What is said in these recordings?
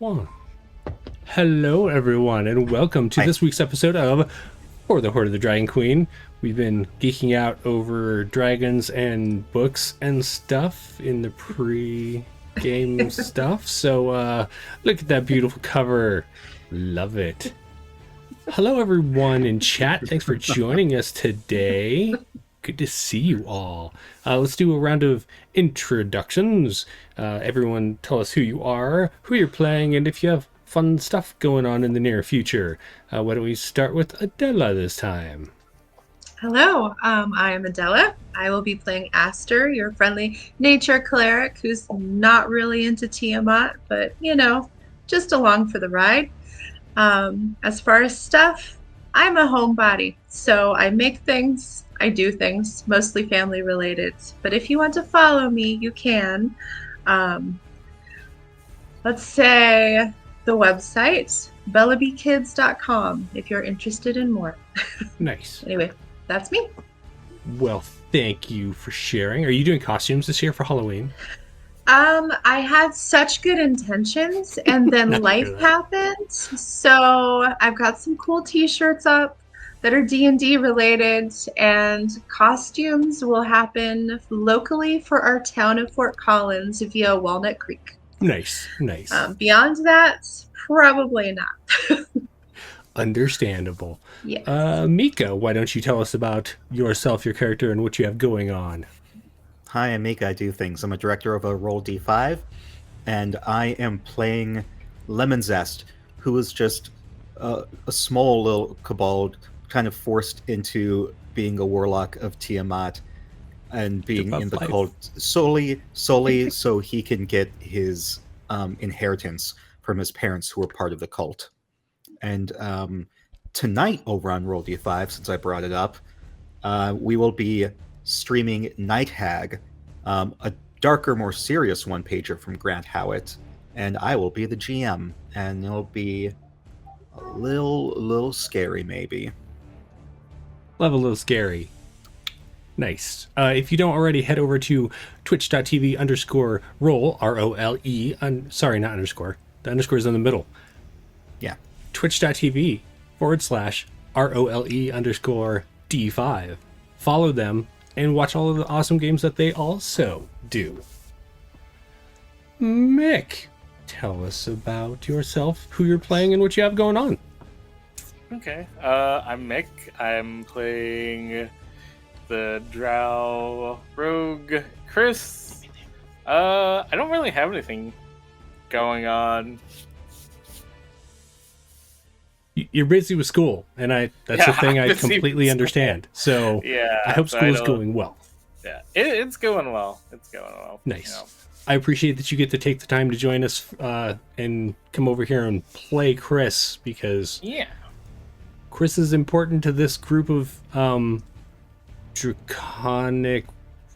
One. Hello, everyone, and welcome to this week's episode of For the Hoard of the Dragon Queen. We've been geeking out over dragons and books and stuff in the pre-game stuff. So, look at that beautiful cover. Love it. Hello, everyone in chat. Thanks for joining us today. Good to see you all. Let's do a round of introductions. Everyone tell us who you are, who you're playing, and if you have fun stuff going on in the near future. Why don't we start with Adela this time? Hello, I am Adela. I will be playing Aster, your friendly nature cleric who's not really into Tiamat, but, you know, just along for the ride. As far as stuff, I'm a homebody, so I make things, I do things, mostly family related. But if you want to follow me, you can. Let's say the website, bellabekids.com, if you're interested in more. Nice. Anyway, that's me. Well, thank you for sharing. Are you doing costumes this year for Halloween? I had such good intentions, and then life happened. So I've got some cool t-shirts up that are D&D related, and costumes will happen locally for our town of Fort Collins via Walnut Creek. Nice, nice. Beyond that, probably not. Understandable. Yes. Mika, why don't you tell us about yourself, your character, and what you have going on? Hi, I'm Mika. I do things. I'm a director of a Roll D5, and I am playing Lemon Zest, who is just a small little kobold kind of forced into being a warlock of Tiamat and being in the cult solely so he can get his inheritance from his parents who were part of the cult. And tonight over on Roll D5, since I brought it up, we will be streaming Night Hag, a darker, more serious one-pager from Grant Howitt, and I will be the GM, and it'll be a little scary, maybe. Love a little scary. Nice. If you don't already, head over to twitch.tv/roll, R-O-L-E, sorry, not underscore. The underscore is in the middle. Yeah. twitch.tv/ROLE_D5. Follow them and watch all of the awesome games that they also do. Mick, tell us about yourself, who you're playing, and what you have going on. Okay, I'm Mick. I'm playing the Drow Rogue Chris. I don't really have anything going on. You're busy with school, and that's a thing I completely understand. So yeah, I hope school is going well. Yeah, it's going well. It's going well. Nice. You know. I appreciate that you get to take the time to join us and come over here and play Chris, because Chris is important to this group of draconic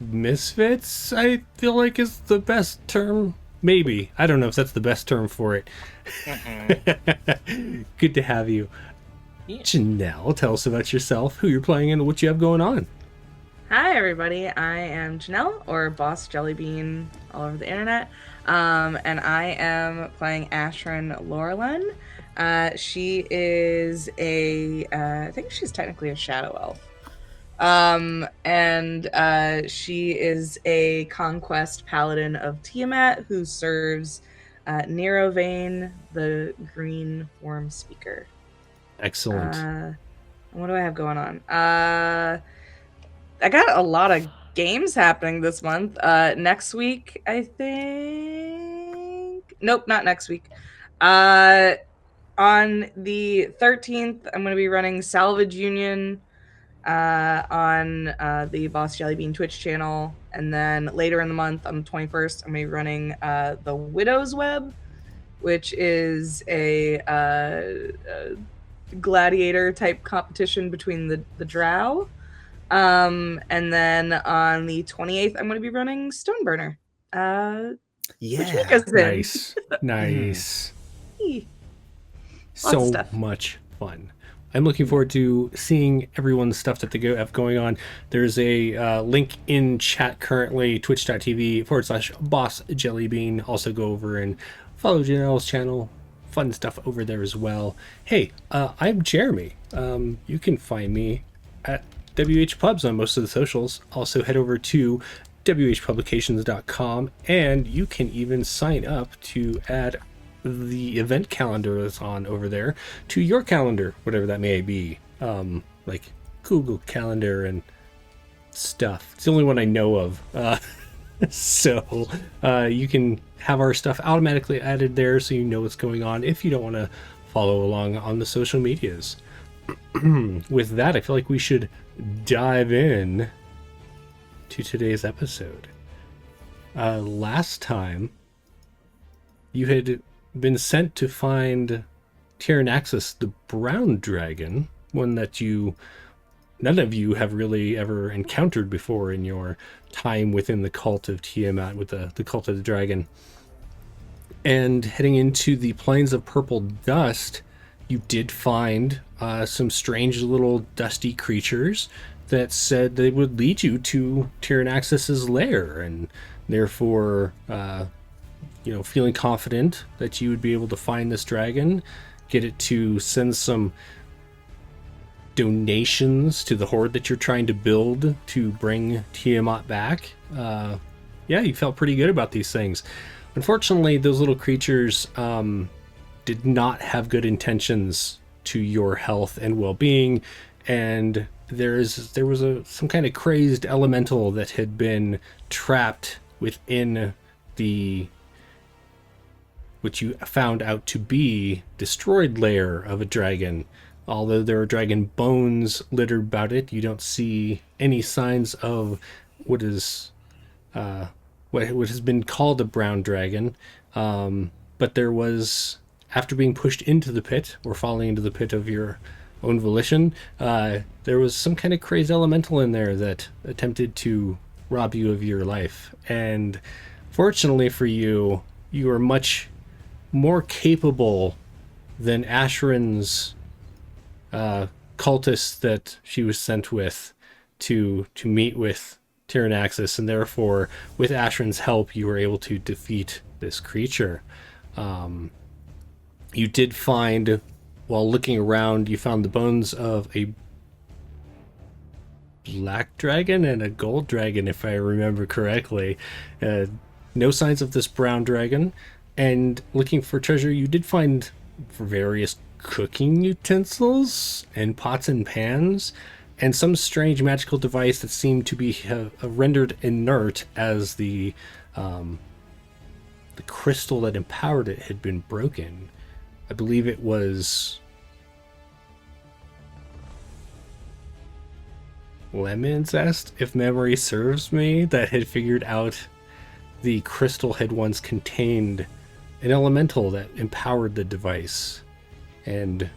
misfits, I feel like is the best term. Maybe. I don't know if that's the best term for it. Mm-hmm. Good to have you. Yeah. Janelle, tell us about yourself, who you're playing, and what you have going on. Hi, everybody. I am Janelle, or Boss Jellybean all over the internet. And I am playing Ashrin Laurelin. She is I think she's technically a shadow elf. And she is a conquest paladin of Tiamat who serves Nerovane, the green form speaker. Excellent. What do I have going on? I got a lot of games happening this month. Next week, I think. Nope, not next week. On the 13th, I'm going to be running Salvage Union on the Boss Jellybean Twitch channel, and then later in the month on the 21st I'm going to be running the Widow's Web, which is a gladiator type competition between the Drow, and then on the 28th I'm going to be running Stoneburner, Yeah, nice. So much fun. I'm looking forward to seeing everyone's stuff that they have going on. There's a link in chat currently, twitch.tv/bossjellybean. Also go over and follow Janelle's channel, fun stuff over there as well. Hey, I'm Jeremy. You can find me at WH Pubs on most of the socials. Also head over to whpublications.com, and you can even sign up to add the event calendar that's on over there to your calendar, whatever that may be, like Google Calendar and stuff. It's the only one I know of. So you can have our stuff automatically added there so you know what's going on if you don't want to follow along on the social medias. With that, I feel like we should dive in to today's episode. Last time, you had been sent to find Tiranaxus, the brown dragon, one that none of you have really ever encountered before in your time within the cult of Tiamat, with the cult of the dragon. And heading into the plains of purple dust, you did find some strange little dusty creatures that said they would lead you to Tiranaxus's lair, and therefore, feeling confident that you would be able to find this dragon, get it to send some donations to the Hoard that you're trying to build to bring Tiamat back. You felt pretty good about these things. Unfortunately, those little creatures did not have good intentions to your health and well-being, and there was some kind of crazed elemental that had been trapped within which you found out to be destroyed lair of a dragon. Although there are dragon bones littered about it, you don't see any signs of what has been called a brown dragon. But there was, after being pushed into the pit, or falling into the pit of your own volition, there was some kind of crazed elemental in there that attempted to rob you of your life. And fortunately for you, you are much more capable than Ashran's cultists that she was sent with to meet with Tiranaxus, and therefore, with Ashran's help, you were able to defeat this creature. You did find, while looking around, you found the bones of a black dragon and a gold dragon, if I remember correctly. No signs of this brown dragon. And looking for treasure, you did find various cooking utensils and pots and pans, and some strange magical device that seemed to be rendered inert as the crystal that empowered it had been broken. I believe it was lemon zest, if memory serves me, that had figured out the crystal had once contained an elemental that empowered the device, and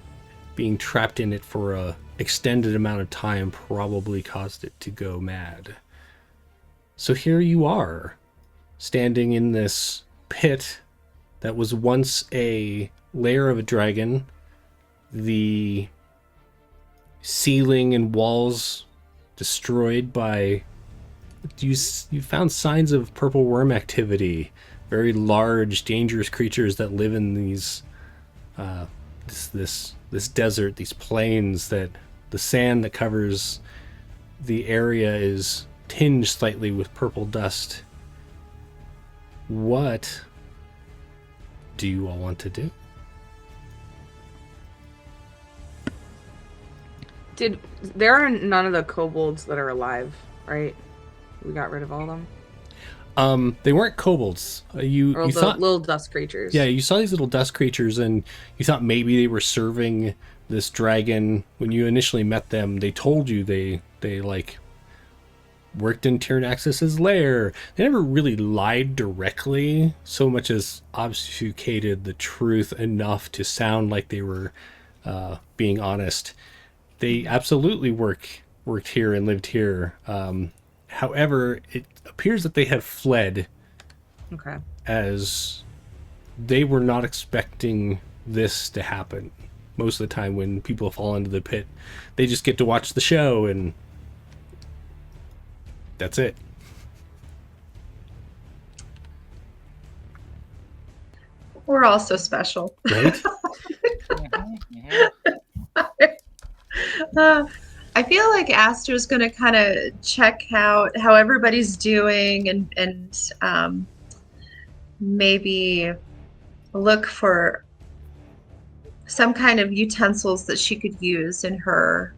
being trapped in it for a extended amount of time probably caused it to go mad. So here you are, standing in this pit that was once a lair of a dragon. The ceiling and walls destroyed by... You found signs of purple worm activity. Very large, dangerous creatures that live in these this desert, these plains, that the sand that covers the area is tinged slightly with purple dust. What do you all want to do? There are none of the kobolds that are alive, right? We got rid of all of them. They weren't kobolds. You thought little dust creatures. Yeah, you saw these little dust creatures, and you thought maybe they were serving this dragon. When you initially met them, they told you they like worked in Tiranaxus's lair. They never really lied directly, so much as obfuscated the truth enough to sound like they were being honest. They absolutely worked here and lived here. However, it appears that they have fled. Okay. As they were not expecting this to happen. Most of the time when people fall into the pit, they just get to watch the show and that's it. We're all so special. right? I feel like Aster's going to kind of check out how everybody's doing and maybe look for some kind of utensils that she could use in her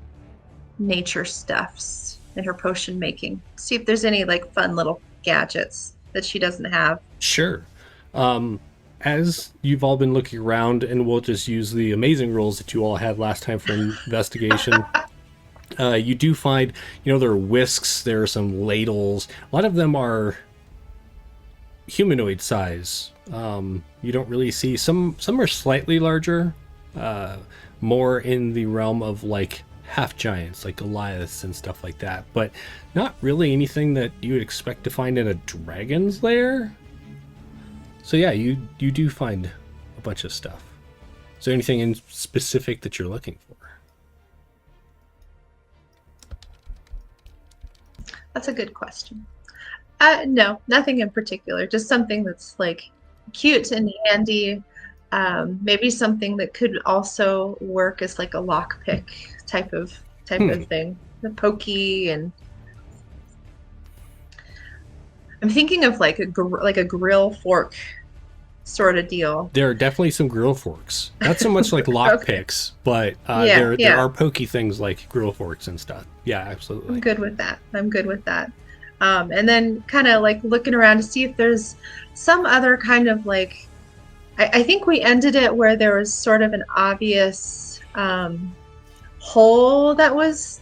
nature stuffs, in her potion making. See if there's any like fun little gadgets that she doesn't have. Sure. As you've all been looking around, and we'll just use the amazing rolls that you all had last time for investigation, you do find, there are whisks, there are some ladles. A lot of them are humanoid size. You don't really see some are slightly larger, more in the realm of like half giants, like Goliaths and stuff like that, but not really anything that you would expect to find in a dragon's lair. So yeah, you do find a bunch of stuff. Is there anything in specific that you're looking for? That's a good question. No, nothing in particular. Just something that's like cute and handy. Maybe something that could also work as like a lockpick type of thing. The pokey, and I'm thinking of like a grill fork sort of deal. There are definitely some grill forks. Not so much like lockpicks, but there are pokey things like grill forks and stuff. Yeah, absolutely. I'm good with that. And then kind of like looking around to see if there's some other kind of like, I think we ended it where there was sort of an obvious hole that was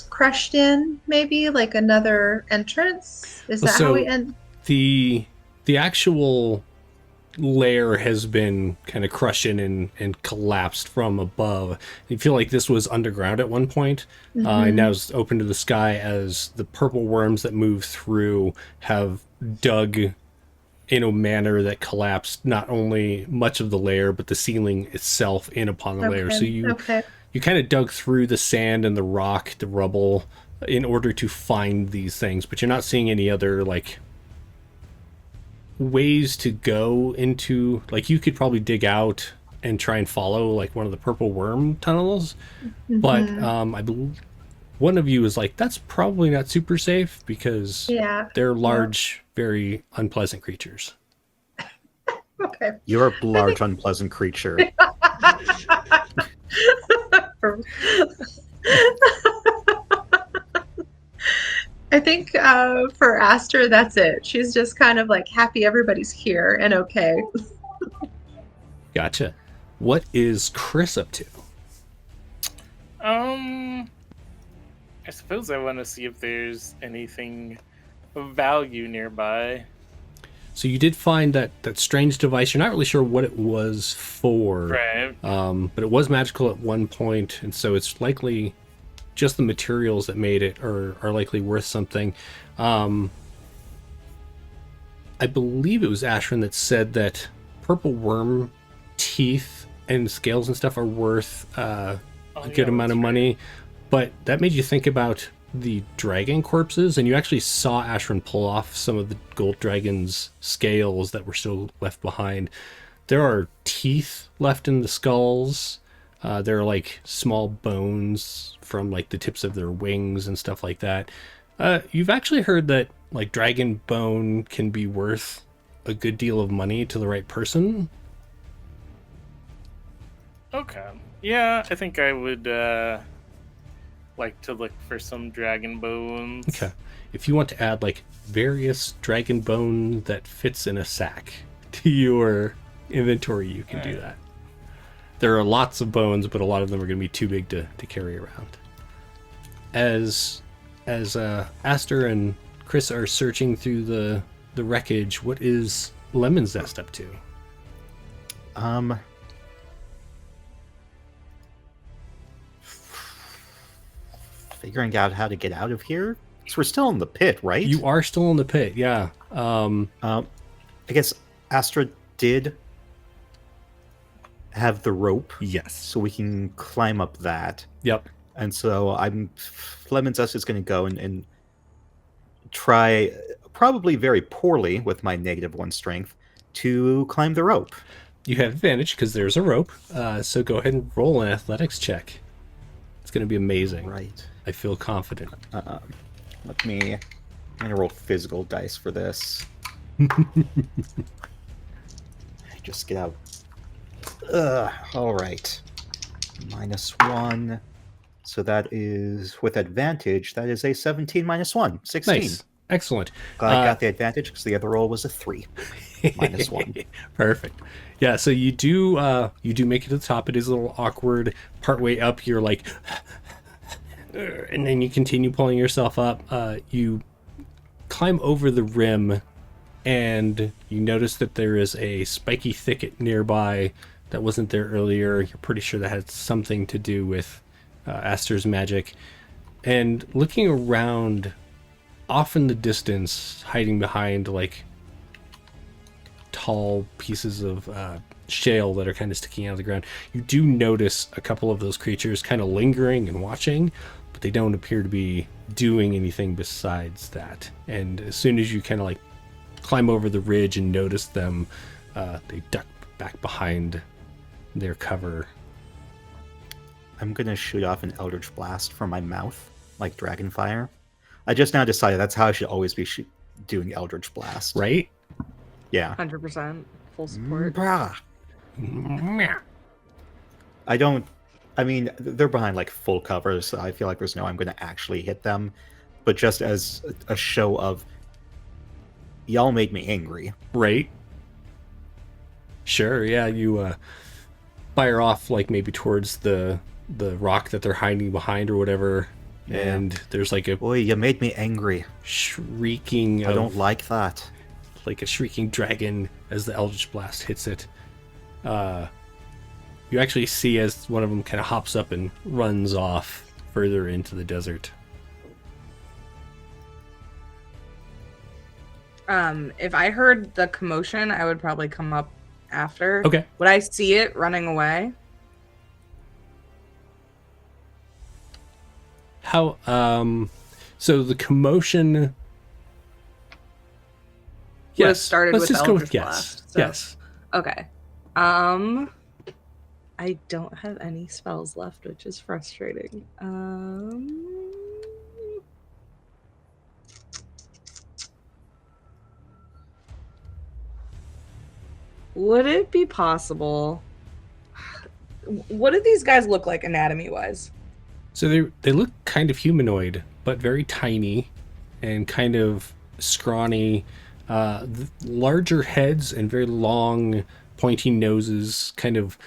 crushed in, maybe like another entrance. Is that how we end? The actual layer has been kind of crushed in and collapsed from above. You feel like this was underground at one point, and now it's open to the sky as the purple worms that move through have dug in a manner that collapsed not only much of the layer, but the ceiling itself in upon the layer. So you kind of dug through the sand and the rock, the rubble, in order to find these things, but you're not seeing any other like ways to go into, like you could probably dig out and try and follow like one of the purple worm tunnels, but I believe one of you is like, that's probably not super safe because they're large, very unpleasant creatures. Okay. You're a large, unpleasant creature. I think for Aster, that's it. She's just kind of like happy everybody's here and okay. Gotcha. What is Chris up to? I suppose I want to see if there's anything of value nearby. So you did find that strange device. You're not really sure what it was for, Right. But it was magical at one point, and so it's likely just the materials that made it are likely worth something. I believe it was Ashrin that said that purple worm teeth and scales and stuff are worth a good amount of money, but that made you think about the dragon corpses, and you actually saw Ashrin pull off some of the gold dragon's scales that were still left behind. There are teeth left in the skulls. There are like small bones from like the tips of their wings and stuff like that. You've actually heard that like dragon bone can be worth a good deal of money to the right person. Okay. Yeah, I think I would like to look for some dragon bones. Okay. If you want to add like various dragon bone that fits in a sack to your inventory, you can do that. There are lots of bones, but a lot of them are going to be too big to carry around. As Aster and Chris are searching through the wreckage, what is Lemon Zest up to? Figuring out how to get out of here. So we're still in the pit, right? You are still in the pit, yeah. I guess Astra did have the rope. Yes. So we can climb up that. Yep. And so Lemon Zest is going to go and try, probably very poorly with my -1 strength, to climb the rope. You have advantage because there's a rope. So go ahead and roll an athletics check. It's going to be amazing. Right. I feel confident. I'm going to roll physical dice for this. Just get out. All right. -1. So that is, with advantage, that is a 17 -1. 16. Nice. Excellent. Glad I got the advantage because the other roll was a 3. -1. Perfect. Yeah, so you do make it to the top. It is a little awkward. Partway up, you're like, and then you continue pulling yourself up. You climb over the rim, and you notice that there is a spiky thicket nearby that wasn't there earlier. You're pretty sure that had something to do with Aster's magic. And looking around, off in the distance, hiding behind like tall pieces of shale that are kind of sticking out of the ground, you do notice a couple of those creatures kind of lingering and watching, but they don't appear to be doing anything besides that. And as soon as you kind of like climb over the ridge and notice them, they duck back behind their cover. I'm going to shoot off an Eldritch Blast from my mouth, like Dragonfire. I just now decided that's how I should always be doing Eldritch Blast. Right? Yeah. 100% full support. I mean, they're behind like full cover, so I feel like there's no I'm going to actually hit them. But just as a show of, y'all made me angry. Right? Sure, yeah, you fire off like maybe towards the rock that they're hiding behind or whatever, yeah. And there's like a... Boy, you made me angry. Shrieking... I don't like that. Like a shrieking dragon as the Eldritch Blast hits it. You actually see as one of them kind of hops up and runs off further into the desert. If I heard the commotion, I would probably come up after. Okay. Would I see it running away? How, so the commotion... Yes. Started Let's with just go with Eldritch yes. Blast, so. Yes. Okay. I don't have any spells left, which is frustrating. Would it be possible? What do these guys look like anatomy-wise? So they look kind of humanoid, but very tiny and kind of scrawny. Larger heads and very long, pointy noses, kind of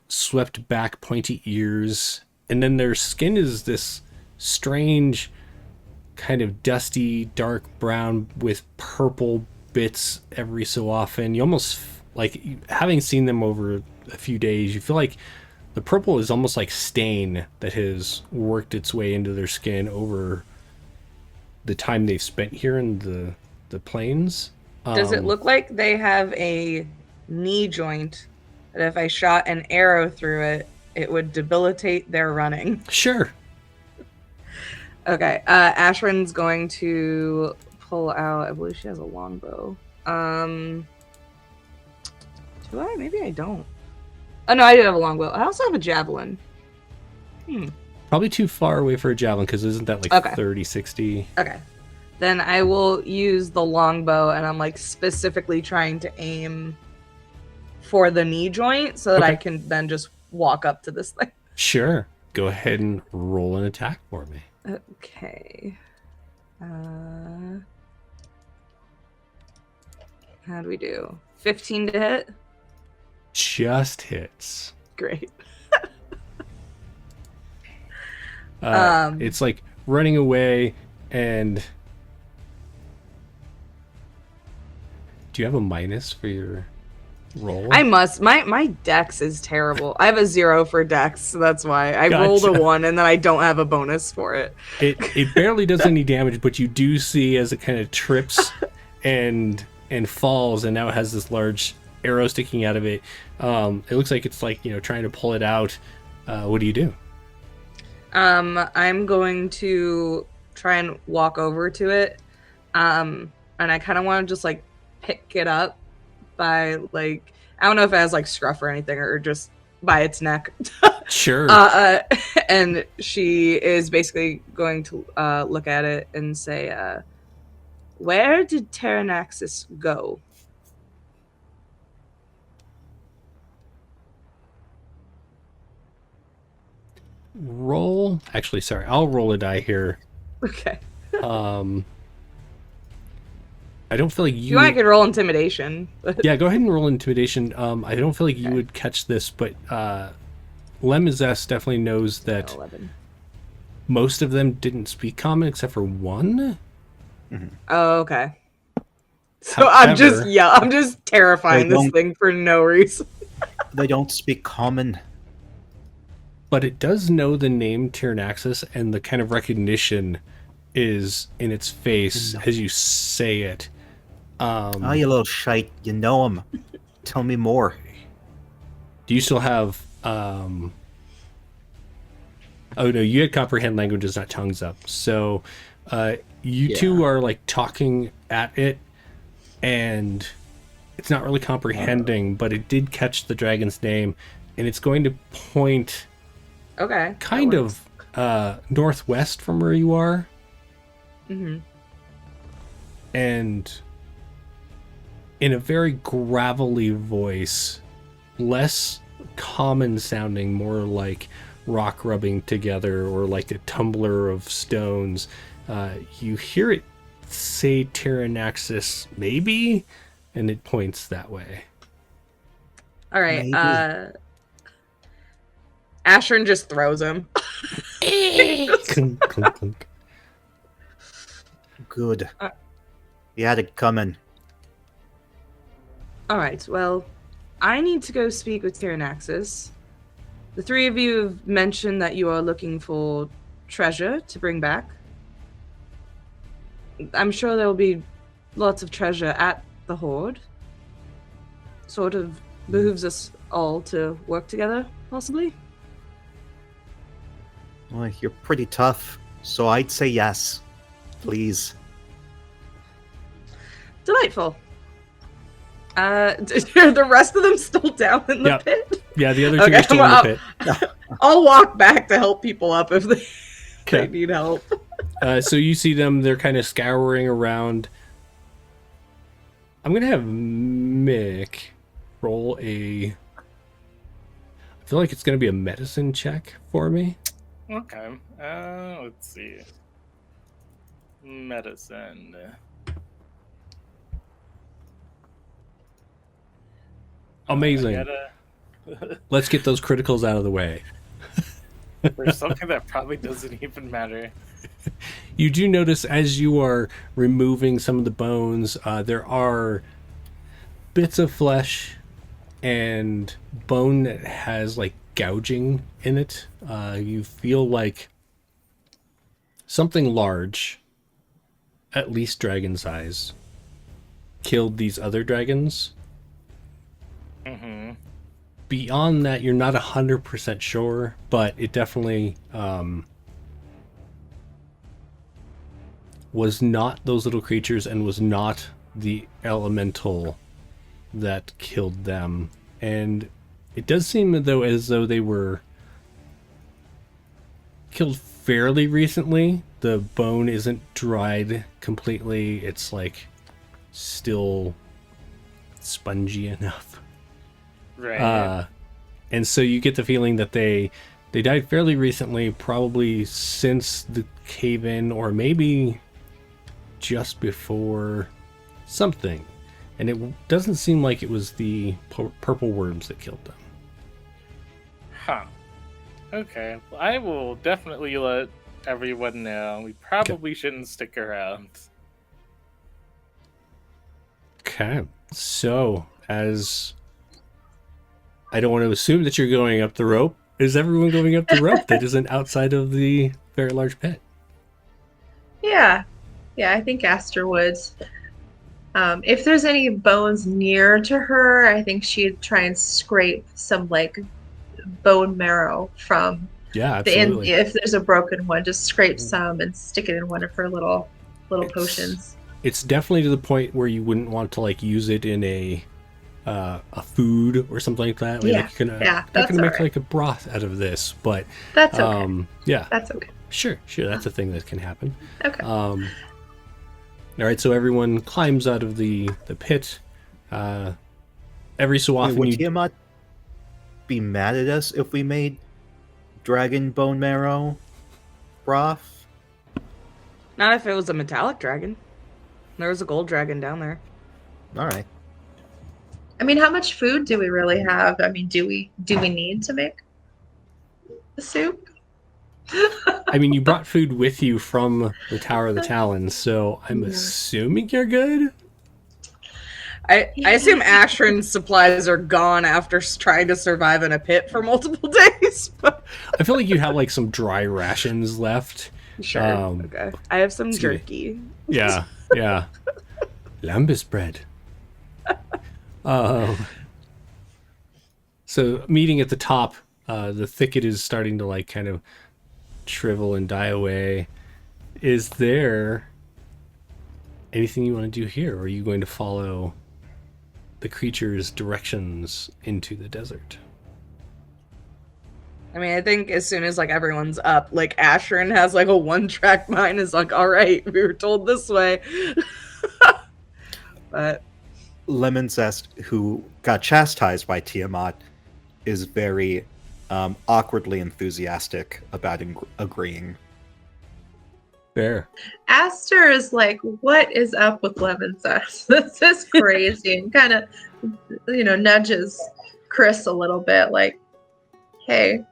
swept back, pointy ears. And then their skin is this strange, kind of dusty, dark brown with purple bits every so often. You almost, like, having seen them over a few days, you feel like the purple is almost like stain that has worked its way into their skin over the time they've spent here in the plains. Does it look like they have a knee joint that if I shot an arrow through it, it would debilitate their running? Sure. Okay. Ashwin's going to pull out, I believe she has a longbow. Do I? Maybe I don't. Oh, no, I do have a longbow. I also have a javelin. Probably too far away for a javelin, because isn't that like okay. 30, 60? Okay. Then I will use the longbow, and I'm like specifically trying to aim for the knee joint so that I can then just walk up to this thing. Sure. Go ahead and roll an attack for me. Okay. How do we do? 15 to hit? Just hits. Great. It's like running away, and do you have a minus for your roll? I must. My dex is terrible. I have a 0 for dex, so that's why I rolled a 1 and then I don't have a bonus for it. It barely does any damage, but you do see as it kind of trips and falls, and now it has this large arrow sticking out of it. It looks like it's like, trying to pull it out. What do you do? I'm going to try and walk over to it. And I kind of want to just like pick it up by like, I don't know if it has like scruff or anything, or just by its neck. Sure. And she is basically going to look at it and say, where did Tiranaxus go? Roll. Actually, sorry. I'll roll a die here. Okay. I don't feel like you. You might could roll intimidation. Yeah, go ahead and roll intimidation. I don't feel like you would catch this, but Lemizest definitely knows that 11. most of them didn't speak common except for one. Oh, okay. So I'm just terrifying They this don't- thing for no reason. They don't speak common. But it does know the name Tiranaxus, and the kind of recognition is in its face as you say it. Oh, you little shite. You know him. Tell me more. Do you still have... Oh, no, you had comprehend languages, not tongues up. So you two are, like, talking at it, and it's not really comprehending, but it did catch the dragon's name, and it's going to point... Okay. kind of northwest from where you are. Mm-hmm. And in a very gravelly voice, less common sounding, more like rock rubbing together or like a tumbler of stones, you hear it say Tiranaxus, maybe, and it points that way. All right. Maybe. Ashern just throws him. Clunk, clunk, clunk. Good. You had it coming. All right. Well, I need to go speak with Tiranaxus. The three of you have mentioned that you are looking for treasure to bring back. I'm sure there will be lots of treasure at the Hoard. Sort of behooves us all to work together, possibly. Well, you're pretty tough, so I'd say yes. Please. Delightful. Are the rest of them still down in the Yep. pit? Yeah, the other two Okay, are still in the pit. I'll walk back to help people up if they Okay. need help. So you see them, they're kind of scouring around. I'm going to have Mick roll a... I feel like it's going to be a medicine check for me. Okay. Let's see. Medicine. Amazing. I gotta... Let's get those criticals out of the way. For something that probably doesn't even matter. You do notice as you are removing some of the bones, there are bits of flesh and bone that has like gouging in it. You feel like something large, at least dragon size, killed these other dragons. Mm-hmm. Beyond that, you're not 100% sure, but it definitely was not those little creatures and was not the elemental that killed them. And it does seem though as though they were killed fairly recently. The bone isn't dried completely. It's like still spongy enough. Right. And so you get the feeling that they died fairly recently, probably since the cave-in, or maybe just before something. And it doesn't seem like it was the purple worms that killed them. Huh. Okay. Well, I will definitely let everyone know. We probably shouldn't stick around. Okay. So, as I don't want to assume that you're going up the rope, is everyone going up the rope that isn't outside of the very large pit? Yeah. Yeah, I think Aster would. If there's any bones near to her, I think she'd try and scrape some like bone marrow from Yeah, the end. absolutely. If there's a broken one, just scrape some and stick it in one of her little It's- potions. It's definitely to the point where you wouldn't want to like use it in a a food or something like that. Like, Yeah. like you're Yeah, not that's gonna make alright. like a broth out of this, but That's okay. yeah, That's okay. sure, that's a thing that can happen. Okay. All right, so everyone climbs out of the pit. Every so Wait, often would you Tiamat be mad at us if we made dragon bone marrow broth? Not if it was a metallic dragon. There was a gold dragon down there. All right. I mean, how much food do we really have? I mean, do we need to make the soup? I mean, you brought food with you from the Tower of the Talons, so I'm Yeah. assuming you're good. I assume Ashran's supplies are gone after trying to survive in a pit for multiple days. But I feel like you have like some dry rations left. sure. Um, Okay. I have some let's see. jerky. Yeah, yeah. Lambus bread. So meeting at the top, the thicket is starting to like kind of shrivel and die away. Is there anything you want to do here, or are you going to follow the creature's directions into the desert? I mean, I think as soon as like everyone's up, like Ashran has like a one-track mind, is like, all right, we were told this way. But Lemon Zest, who got chastised by Tiamat, is very awkwardly enthusiastic about agreeing. Fair. Aster is like, what is up with lemon zest? This is crazy. And kind of, nudges Chris a little bit, like, hey.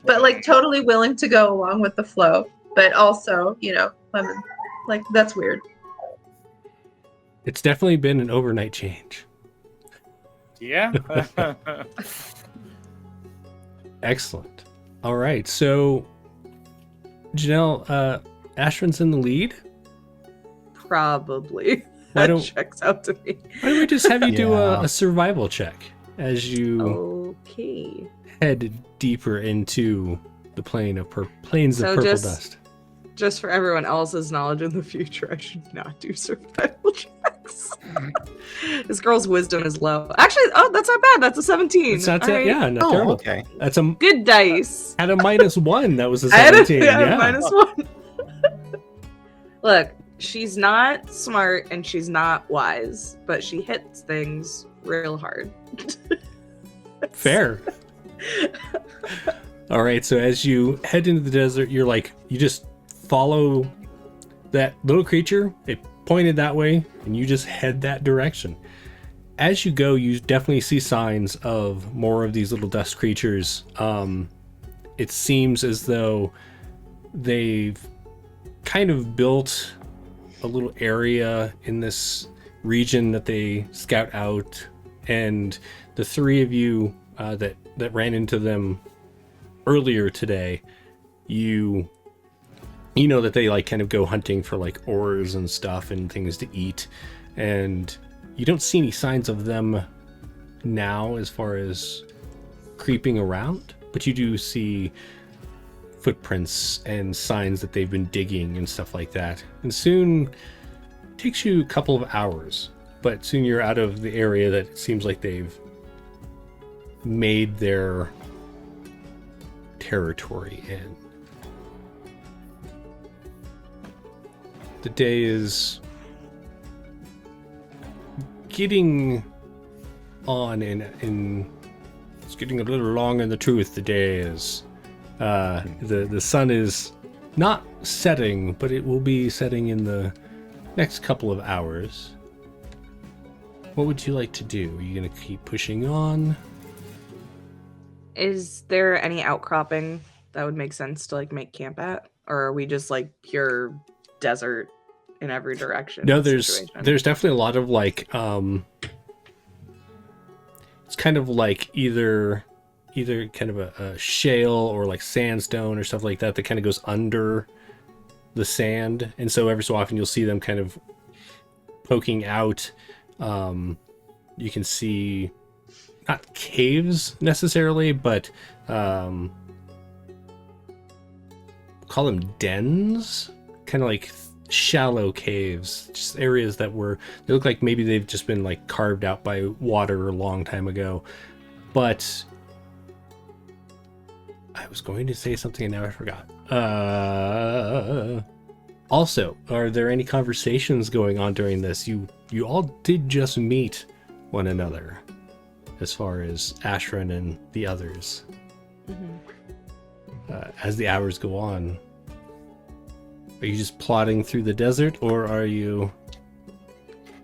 But like totally willing to go along with the flow. But also, lemon, like, that's weird. It's definitely been an overnight change. Yeah. Excellent. All right, so Janelle, Ashran's in the lead. probably Why that don't- checks out to me. Why don't we just have you do Yeah. a survival check as you Okay. head deeper into the plains of So purple just- dust? Just for everyone else's knowledge in the future, I should not do survival checks. This girl's wisdom is low. Actually, that's not bad. That's a 17. It's not All right. yeah, not Oh, terrible. okay. That's a Good dice. had a -1. That was a I had 17. a Yeah. -1. Look, she's not smart and she's not wise, but she hits things real hard. Fair. All right, so as you head into the desert, you just follow that little creature. It pointed that way, and you just head that direction. As you go, you definitely see signs of more of these little dust creatures. It seems as though they've kind of built a little area in this region that they scout out, and the three of you that ran into them earlier today, you know that they like kind of go hunting for like ores and stuff and things to eat, and you don't see any signs of them now as far as creeping around, but you do see footprints and signs that they've been digging and stuff like that. And soon it takes you a couple of hours, but soon you're out of the area that it seems like they've made their territory in. The day is getting on in it's getting a little long in the tooth. The day is the sun is not setting, but it will be setting in the next couple of hours. What would you like to do? Are you gonna keep pushing on? Is there any outcropping that would make sense to like make camp at? Or are we just like pure desert in every direction? No, there's definitely a lot of like it's kind of like either kind of a shale or like sandstone or stuff like that that kind of goes under the sand, and so every so often you'll see them kind of poking out. You can see not caves necessarily, but call them dens, kind of like shallow caves, just areas that they look like maybe they've just been like carved out by water a long time ago. But I was going to say something and now I forgot. Also, are there any conversations going on during this? You all did just meet one another, as far as Ashran and the others. As the hours go on, are you just plodding through the desert, or are you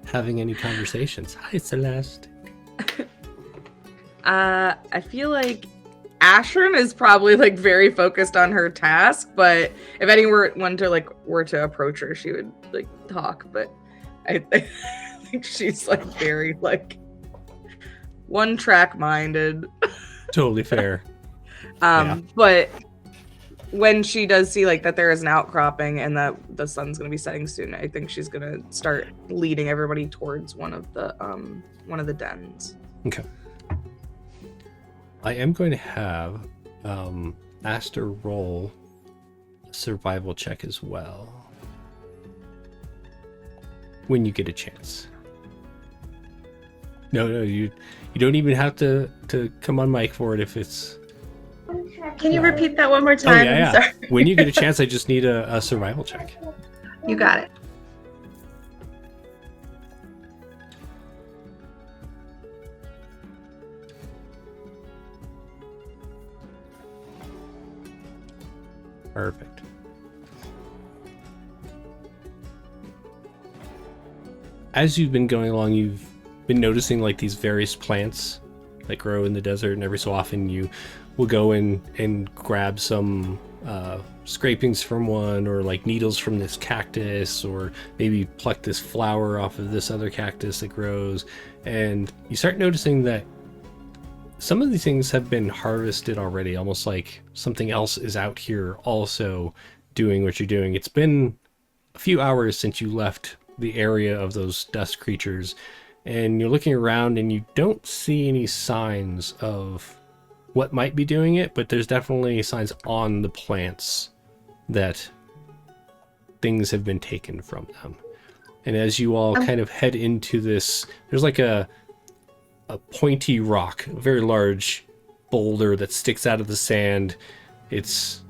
having any conversations? Hi, Celeste. I feel like Ashran is probably like very focused on her task, but if anyone were to approach her, she would like talk. But I think she's like very like one track minded. Totally fair. But when she does see like that there is an outcropping and that the sun's gonna be setting soon, I think she's gonna start leading everybody towards one of the dens. Okay. I am going to have Aster roll a survival check as well when you get a chance. No, you don't even have to come on mic for it if it's... Can you repeat that one more time? Oh, yeah. Sorry. When you get a chance, I just need a survival check. You got it. Perfect. As you've been going along, you've been noticing like these various plants that grow in the desert, and every so often you will go in and grab some scrapings from one, or like needles from this cactus, or maybe pluck this flower off of this other cactus that grows. And you start noticing that some of these things have been harvested already, almost like something else is out here also doing what you're doing. It's been a few hours since you left the area of those dust creatures, and you're looking around and you don't see any signs of what might be doing it, but there's definitely signs on the plants that things have been taken from them. And as you all kind of head into this, there's like a pointy rock, a very large boulder that sticks out of the sand. It's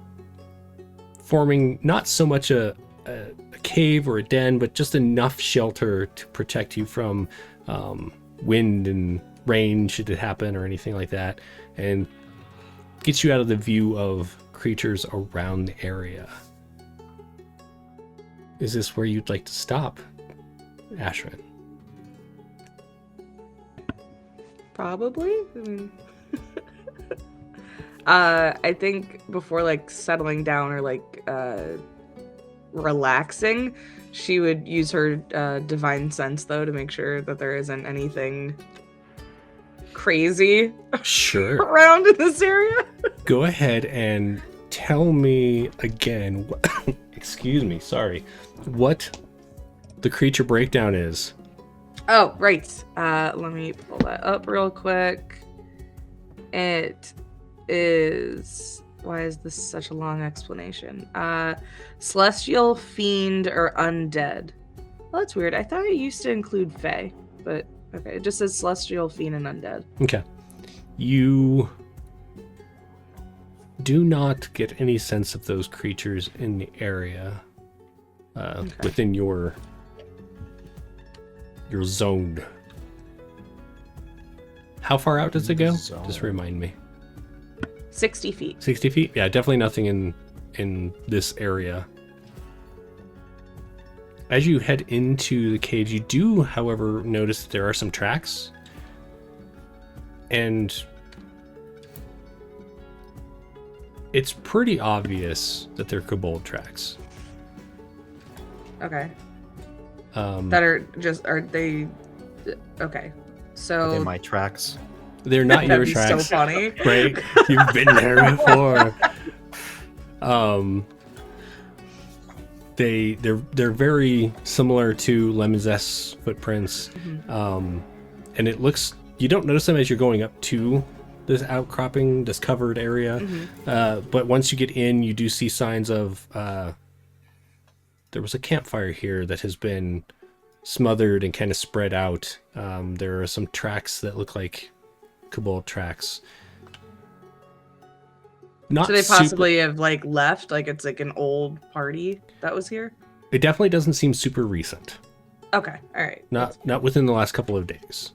forming not so much a cave or a den, but just enough shelter to protect you from wind and rain should it happen or anything like that, and gets you out of the view of creatures around the area. Is this where you'd like to stop, Ashran? Probably. I mean, I think before like settling down or like relaxing, she would use her divine sense though to make sure that there isn't anything crazy Sure. around in this area. Go ahead and tell me again, excuse me, sorry, what the creature breakdown is. Oh, right. Let me pull that up real quick. It is... Why is this such a long explanation? Celestial, fiend, or undead. Well, that's weird. I thought it used to include fae, but okay. It just says celestial, fiend, and undead. Okay. You do not get any sense of those creatures in the area within your zone. How far out does it go? Just remind me. 60 feet. 60 feet? Yeah, definitely nothing in this area. As you head into the cave, you do, however, notice that there are some tracks. And it's pretty obvious that they're kobold tracks. Okay. That are they okay. So Are they my tracks? They're not your that'd be tracks. so funny. Right? You've been there before. They're very similar to Lemon Zest's footprints. Mm-hmm. And it looks, you don't notice them as you're going up to this outcropping, this covered area. Mm-hmm. But once you get in, you do see signs of there was a campfire here that has been smothered and kind of spread out. There are some tracks that look like kobold tracks. Not So they super- possibly have like left, like it's like an old party that was here. It definitely doesn't seem super recent. Okay, all right. Not within the last couple of days.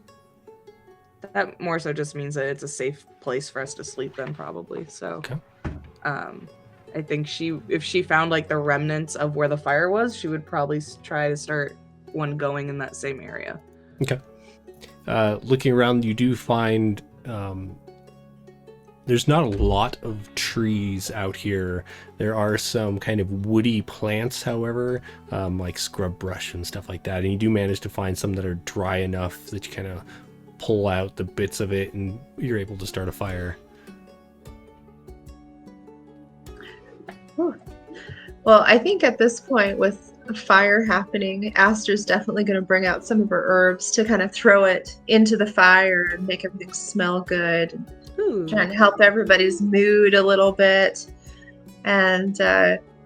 That more so just means that it's a safe place for us to sleep then, probably. So, Okay. I think if she found like the remnants of where the fire was, she would probably try to start one going in that same area. Okay. Looking around, you do find there's not a lot of trees out here. There are some kind of woody plants, however, like scrub brush and stuff like that. And you do manage to find some that are dry enough that you kind of pull out the bits of it and you're able to start a fire. Well, I think at this point, with a fire happening, Aster's definitely going to bring out some of her herbs to kind of throw it into the fire and make everything smell good. Ooh. Trying to help everybody's mood a little bit. And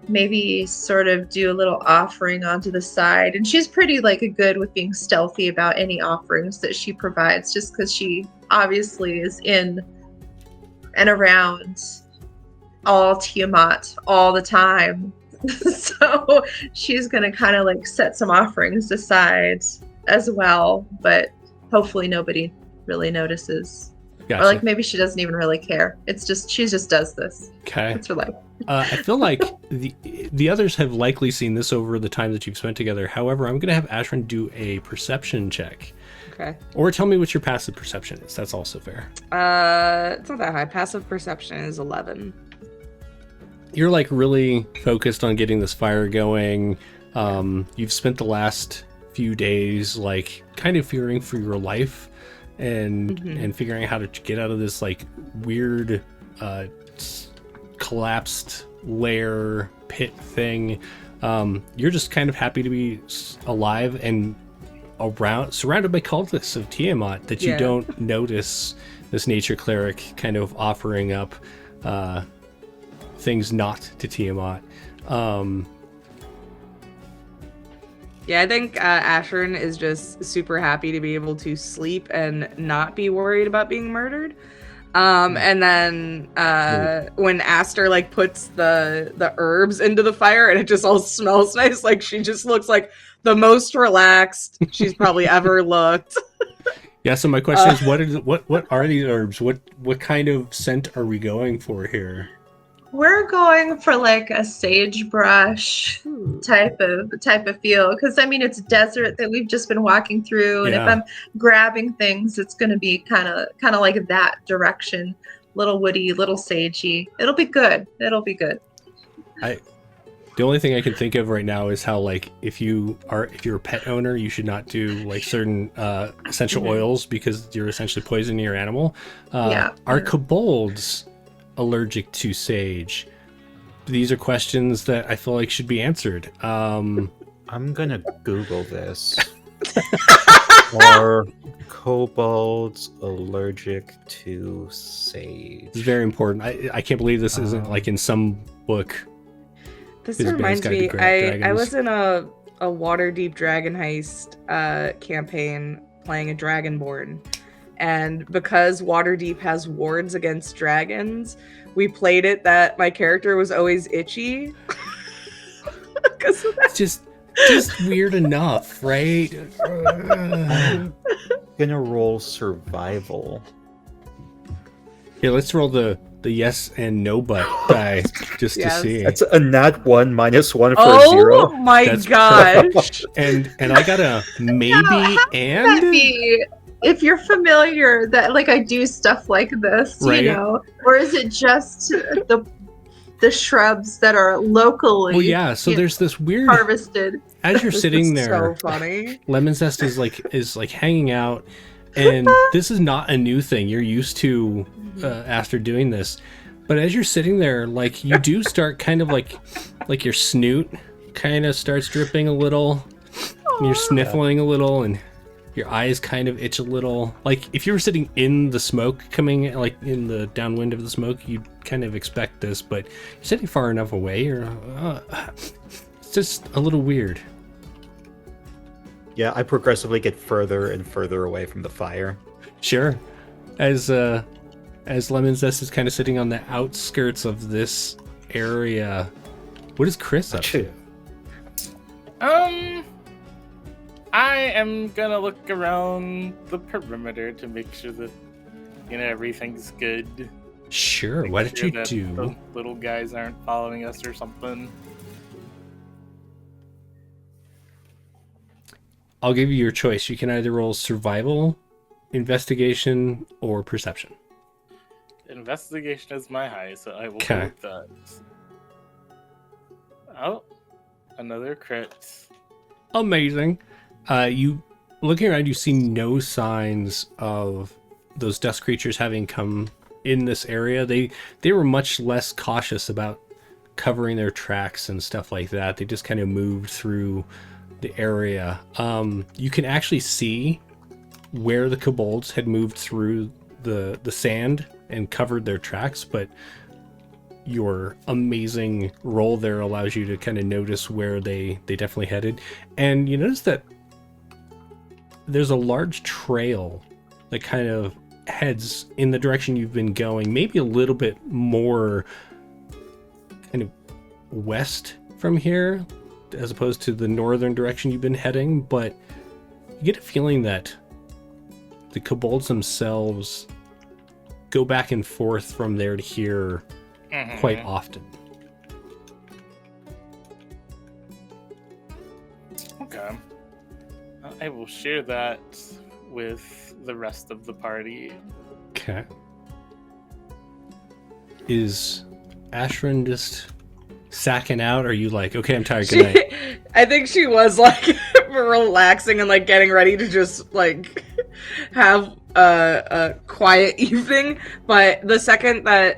maybe sort of do a little offering onto the side. And she's pretty good with being stealthy about any offerings that she provides, just because she obviously is in and around all Tiamat all the time. So she's going to kind of set some offerings aside as well, but hopefully nobody really notices. Gotcha. Or maybe she doesn't even really care. It's just, she just does this. Okay. It's her life. I feel like the others have likely seen this over the time that you've spent together. However, I'm going to have Ashrin do a perception check. Okay. Or tell me what your passive perception is. That's also fair. It's not that high. Passive perception is 11. You're really focused on getting this fire going. You've spent the last few days kind of fearing for your life and figuring out how to get out of this weird collapsed lair pit thing. You're just kind of happy to be alive and surrounded by cultists of Tiamat that you don't notice this nature cleric kind of offering up things not to Tiamat. Yeah, I think Ashern is just super happy to be able to sleep and not be worried about being murdered. And then when Aster puts the herbs into the fire and it just all smells nice, she just looks like the most relaxed she's probably ever looked. Yeah, so my question is, what are these herbs? What kind of scent are we going for here? We're going for a sagebrush type of feel, because it's desert that we've just been walking through, and if I'm grabbing things, it's going to be kind of like that direction, little woody, little sagey. It'll be good. The only thing I can think of right now is how if you're a pet owner, you should not do certain essential oils because you're essentially poisoning your animal. Are kobolds allergic to sage? These are questions that I feel should be answered. I'm gonna Google this. Are kobolds allergic to sage? It's very important. I can't believe this isn't in some book. This His reminds Guide to me, I Dragons. was in a Waterdeep Dragon Heist campaign playing a Dragonborn. And because Waterdeep has wards against dragons, we played it that my character was always itchy. It's just weird enough, right? I'm gonna roll survival. Here, let's roll the yes and no but die just to see. That's a nat 1 -1 for Oh 0. my That's gosh! And I got a maybe and if you're familiar that I do stuff like this, right? Or is it just the shrubs that are locally Well, yeah, so there's this weird harvested. as you're sitting This is there, so funny. Lemon Zest is hanging out, and this is not a new thing. You're used to after doing this, but as you're sitting there, you do start kind of your snoot kind of starts dripping a little, and you're sniffling a little, and your eyes kind of itch a little. If you were sitting in the smoke coming, in the downwind of the smoke, you'd kind of expect this, but you're sitting far enough away, you're just a little weird. Yeah, I progressively get further and further away from the fire. Sure. As Lemon Zest is kind of sitting on the outskirts of this area, what is Chris up to? I am gonna look around the perimeter to make sure that everything's good. Sure. Make What did sure you that do? The little guys aren't following us or something. I'll give you your choice. You can either roll survival, investigation, or perception. Investigation is my high, so I will go Okay. with that. Oh, another crit. Amazing. You looking around, you see no signs of those dust creatures having come in this area. They were much less cautious about covering their tracks and stuff like that. They just kind of moved through the area. You can actually see where the kobolds had moved through the sand and covered their tracks, but your amazing roll there allows you to kind of notice where they definitely headed. And you notice that there's a large trail that kind of heads in the direction you've been going, maybe a little bit more kind of west from here as opposed to the northern direction you've been heading, but you get a feeling that the kobolds themselves go back and forth from there to here quite often. Okay. I will share that with the rest of the party. Okay. Is Ashrin just sacking out? Or are you like, okay, I'm tired, good night? I think she was like relaxing and like getting ready to just like have a quiet evening. But the second that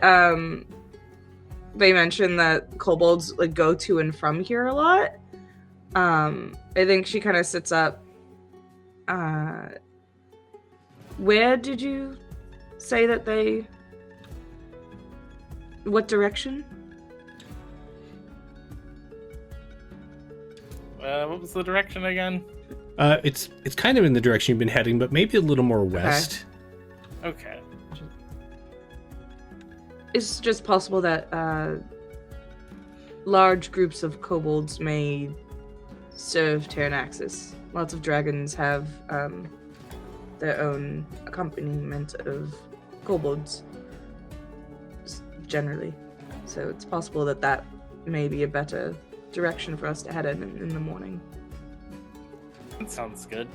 they mentioned that kobolds like go to and from here a lot, I think she kind of sits up. Where did you say that they... What direction? What was the direction again? It's kind of in the direction you've been heading, but maybe a little more west. Okay. It's just possible that large groups of kobolds may serve Tiranaxus. Lots of dragons have their own accompaniment of kobolds, generally. So it's possible that that may be a better direction for us to head in the morning. That sounds good.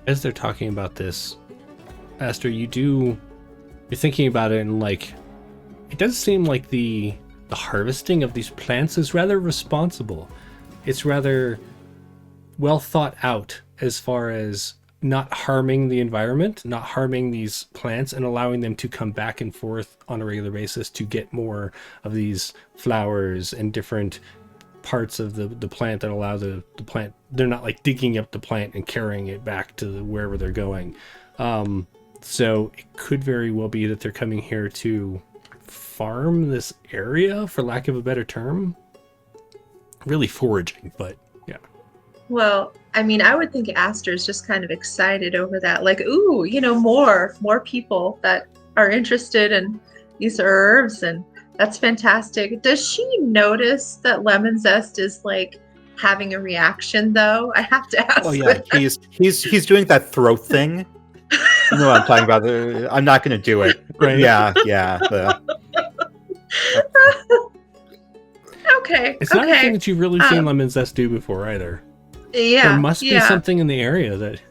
As they're talking about this, Aster, you're thinking about it, and like, it does seem like the harvesting of these plants is rather responsible. It's rather well thought out as far as not harming the environment, not harming these plants, and allowing them to come back and forth on a regular basis to get more of these flowers and different parts of the plant that allow the plant. They're not like digging up the plant and carrying it back to wherever they're going. So it could very well be that they're coming here to farm this area, for lack of a better term. Really foraging, but yeah. Well, I mean, I would think Aster's just kind of excited over that. Like, ooh, more people that are interested in these herbs, and that's fantastic. Does she notice that Lemon Zest is like having a reaction though? I have to ask. Oh yeah, he's doing that throat thing. You know what I'm talking about? I'm not going to do it. Right. Yeah. Okay. It's not anything that you've really seen Lemon Zest do before either. Yeah. There must be something in the area that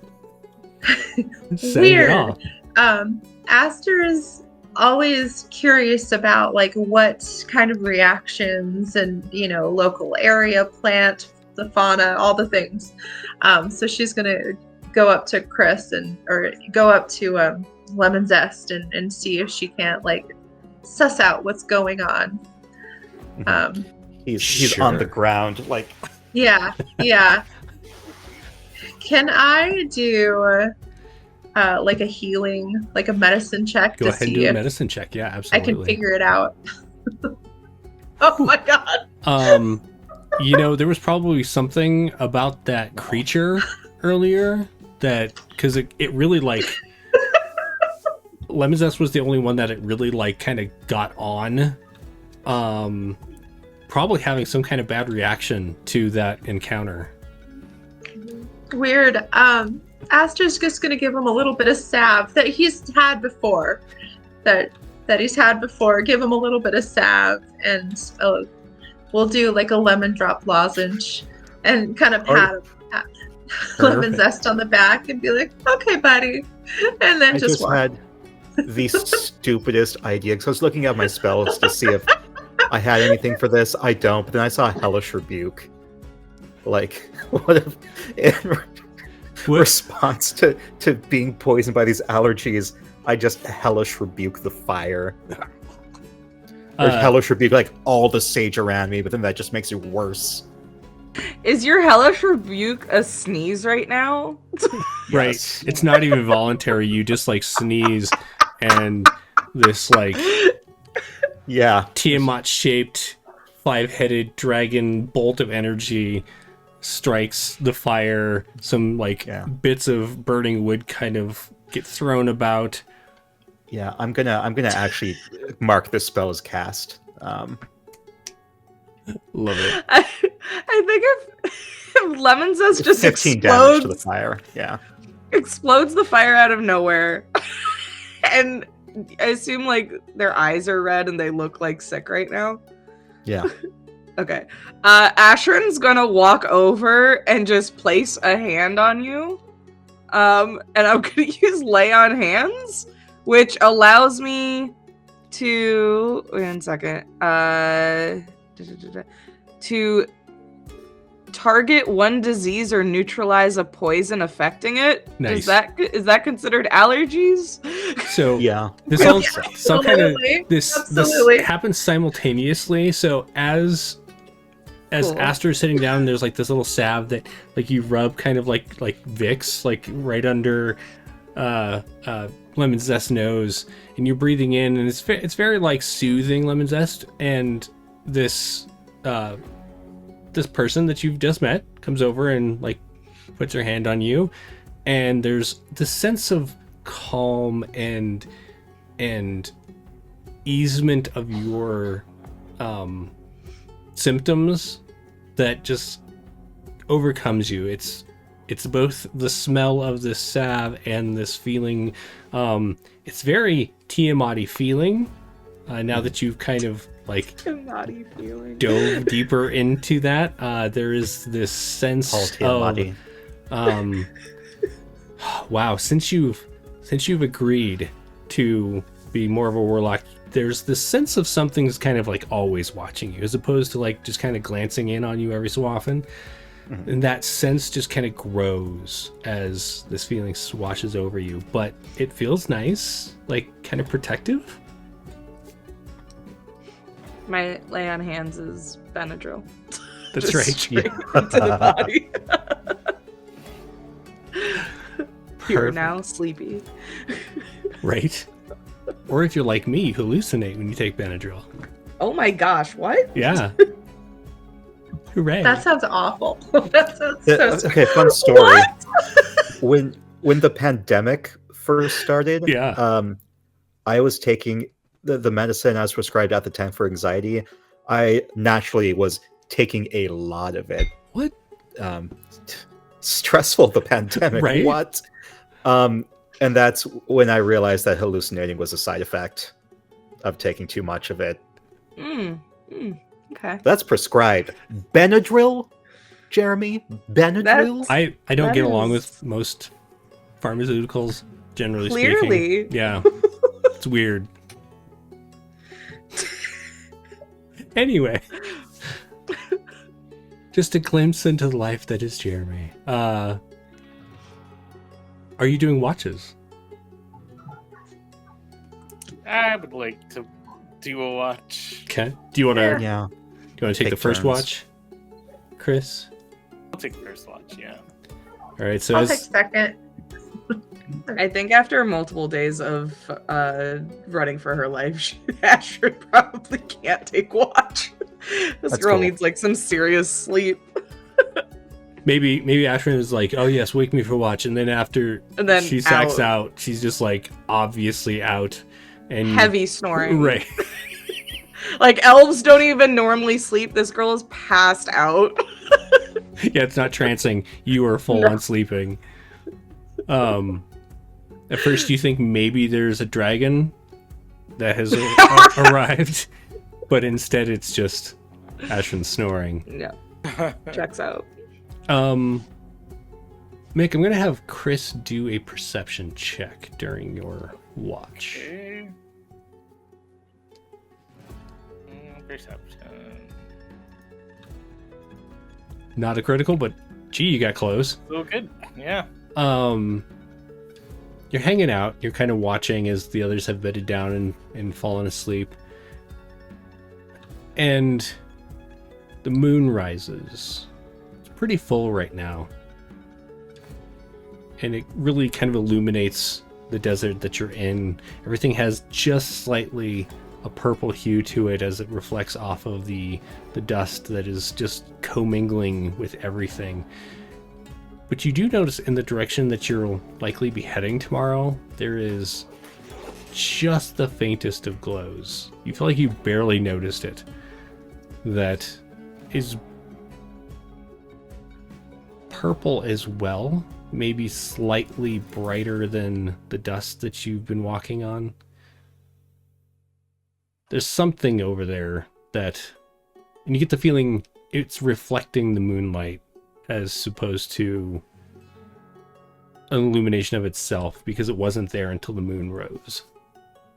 Weird. It off. Aster is always curious about like what kind of reactions and local area, plant, the fauna, all the things. So she's gonna go up to Chris or go up to Lemon Zest and see if she can't like suss out what's going on. He's Sure. on the ground, like. Yeah. Can I do like a healing, like a medicine check Go to ahead and see do a if medicine check. Yeah, I absolutely. can figure it out? Oh my god. There was probably something about that creature earlier that, because it really like Lemon Zest was the only one that it really like kind of got on. Probably having some kind of bad reaction to that encounter. Weird. Aster's just gonna give him a little bit of salve that he's had before. That he's had before. Give him a little bit of salve, and we'll do like a lemon drop lozenge, and kind of pat Lemon Zest on the back, and be like, "Okay, buddy," and then I just walk. had the stupidest idea because I was looking at my spells to see if I had anything for this. I don't, but then I saw Hellish Rebuke. Like, what if in response to being poisoned by these allergies, I just Hellish Rebuke the fire? Or Hellish Rebuke, like, all the sage around me, but then that just makes it worse. Is your Hellish Rebuke a sneeze right now? Right. Yes. It's not even voluntary. You just like sneeze, and this like Tiamat-shaped 5-headed dragon bolt of energy strikes the fire. Some bits of burning wood kind of get thrown about. Yeah, I'm gonna actually mark this spell as cast. Love it. I think if Lemon Zest just 15 damage to the explodes, fire. Yeah. explodes the fire out of nowhere, and I assume like their eyes are red and they look like sick right now. Yeah. Okay. Ashran's gonna walk over and just place a hand on you. And I'm gonna use Lay on Hands, which allows me to wait 1 second. To target one disease or neutralize a poison affecting it. Nice. Is that considered allergies? So Yeah. this Yeah, all some kind of this Absolutely. happens simultaneously. So as Cool. Aster is sitting down, there's like this little salve that like you rub kind of like Vicks like right under Lemon Zest's nose, and you're breathing in, and it's very like soothing Lemon Zest. And this person that you've just met comes over and like puts her hand on you, and there's this sense of calm and easement of your symptoms that just overcomes you. It's both the smell of this salve and this feeling. It's very Tiamat-y feeling. Now that you've kind of like Naughty feeling. dove deeper into that, there is this sense All Tiamat-y. of wow. Since you've agreed to be more of a warlock, there's this sense of something's kind of like always watching you, as opposed to like just kind of glancing in on you every so often. Mm-hmm. And that sense just kind of grows as this feeling washes over you, but it feels nice, like kind of protective. My Lay on Hands is Benadryl. That's Just right. straight into the body. You're Perfect. now sleepy. Right? Or if you're like me, you hallucinate when you take Benadryl. Oh my gosh, what? Yeah. Hooray. That sounds awful. That sounds so Okay, fun story. What? When the pandemic first started, Yeah. I was taking the medicine I was prescribed at the time for anxiety. I naturally was taking a lot of it. What? Stressful, the pandemic. Right? What? And that's when I realized that hallucinating was a side effect of taking too much of it. Okay. That's prescribed. Benadryl, Jeremy? Benadryl? I don't That get along is- with most pharmaceuticals, generally Clearly. speaking. Yeah. It's weird. Anyway. Just a glimpse into the life that is Jeremy. Are you doing watches? I would like to do a watch. Okay. Do you want to Yeah. take Take the first turns. watch, Chris? I'll take first watch, yeah. All right. So I'll as, take second. I think after multiple days of running for her life, Astrid probably can't take watch. This That's girl cool. needs like some serious sleep. Maybe Ashwin is like, oh yes, wake me for watch, and then after And then she sacks out, she's just like obviously out and Heavy snoring. Right. Like elves don't even normally sleep. This girl is passed out. Yeah, it's not trancing. You are full on sleeping. At first you think maybe there's a dragon that has arrived, but instead it's just Ashwin snoring. Yeah. Checks out. Mick, I'm gonna have Chris do a perception check during your watch. Okay. Perception. Not a critical, but gee, you got close. So good. Yeah. You're hanging out, you're kind of watching as the others have bedded down and fallen asleep. And the moon rises. It's pretty full right now. And it really kind of illuminates the desert that you're in. Everything has just slightly a purple hue to it as it reflects off of the dust that is just commingling with everything. But you do notice in the direction that you'll likely be heading tomorrow, there is just the faintest of glows. You feel like you barely noticed it. That is purple as well, maybe slightly brighter than the dust that you've been walking on. There's something over there that, and you get the feeling it's reflecting the moonlight as opposed to an illumination of itself, because it wasn't there until the moon rose.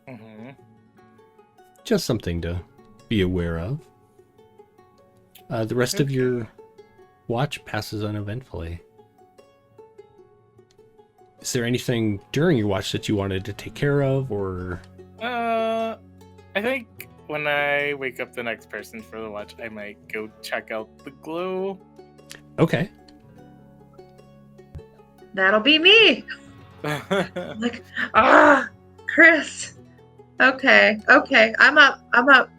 Mm-hmm. Just something to be aware of. The rest of your watch passes uneventfully. Is there anything during your watch that you wanted to take care of, or? I think when I wake up the next person for the watch, I might go check out the glow. Okay. That'll be me. Like, Chris. Okay, I'm up.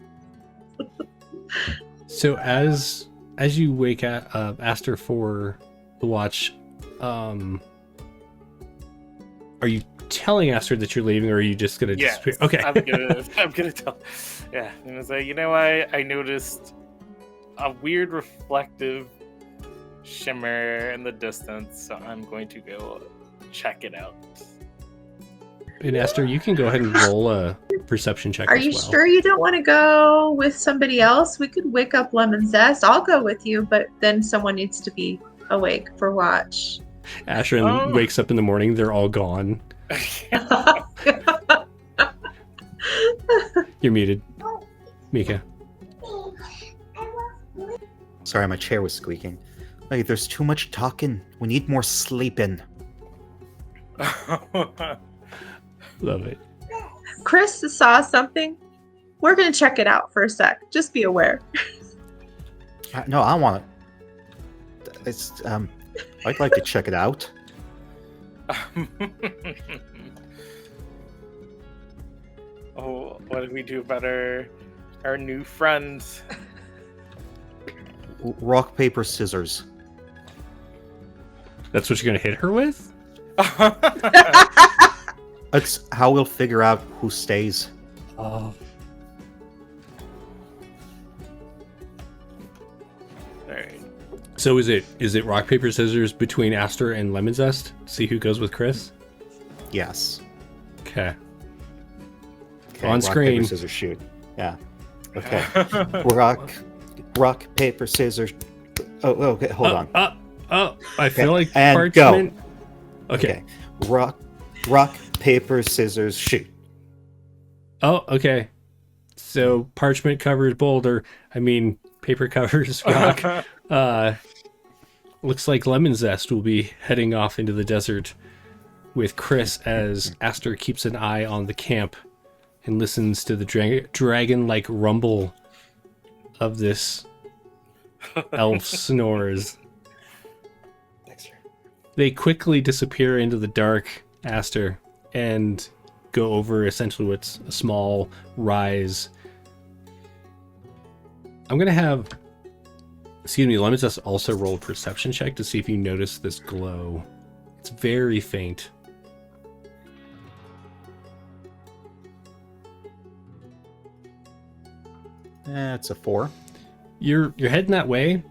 So as you wake up, Aster, for the watch, are you telling Aster that you're leaving, or are you just gonna disappear? Okay. I'm gonna tell. Yeah, I'm gonna say, you know, I noticed a weird reflective shimmer in the distance, so I'm going to go check it out. And Aster, you can go ahead and roll a perception check. Are as you well. sure you don't want to go with somebody else? We could wake up Lemon Zest. I'll go with you, but then someone needs to be awake for watch. Ashwin wakes up in the morning, they're all gone. You're muted. Mika. Sorry, my chair was squeaking. Hey, there's too much talking. We need more sleeping. Love it. Chris saw something. We're going to check it out for a sec. Just be aware. No, I want it. It's I'd like to check it out. Oh, what did we do about our new friends? Rock, paper, scissors. That's what you're gonna hit her with? It's how we'll figure out who stays. Oh. Alright. So is it rock, paper, scissors between Aster and Lemon Zest? See who goes with Chris? Yes. Okay. Okay, On rock, screen. paper, scissors, shoot. Yeah. Okay. rock, paper, scissors. Oh, okay. Hold on. I feel like and parchment. go. Okay. Rock, paper, scissors, shoot. Oh, okay. So parchment covers boulder. I mean, paper covers rock. Looks like Lemon Zest will be heading off into the desert with Chris as Aster keeps an eye on the camp and listens to the dragon-like rumble of this elf snores. They quickly disappear into the dark, Aster, and go over essentially what's a small rise. I'm gonna have, excuse me, let me just also roll a perception check to see if you notice this glow. It's very faint. It's a 4. You're heading that way.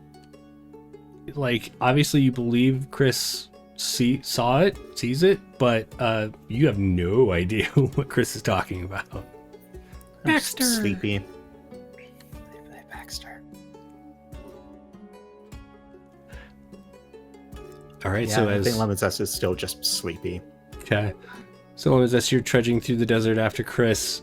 Like, obviously you believe Chris saw it, sees it, but you have no idea what Chris is talking about. I'm just Baxter. sleepy. Baxter. All right, Yeah, so I think Lemon Zest is still just sleepy. okay. So as you're trudging through the desert after Chris,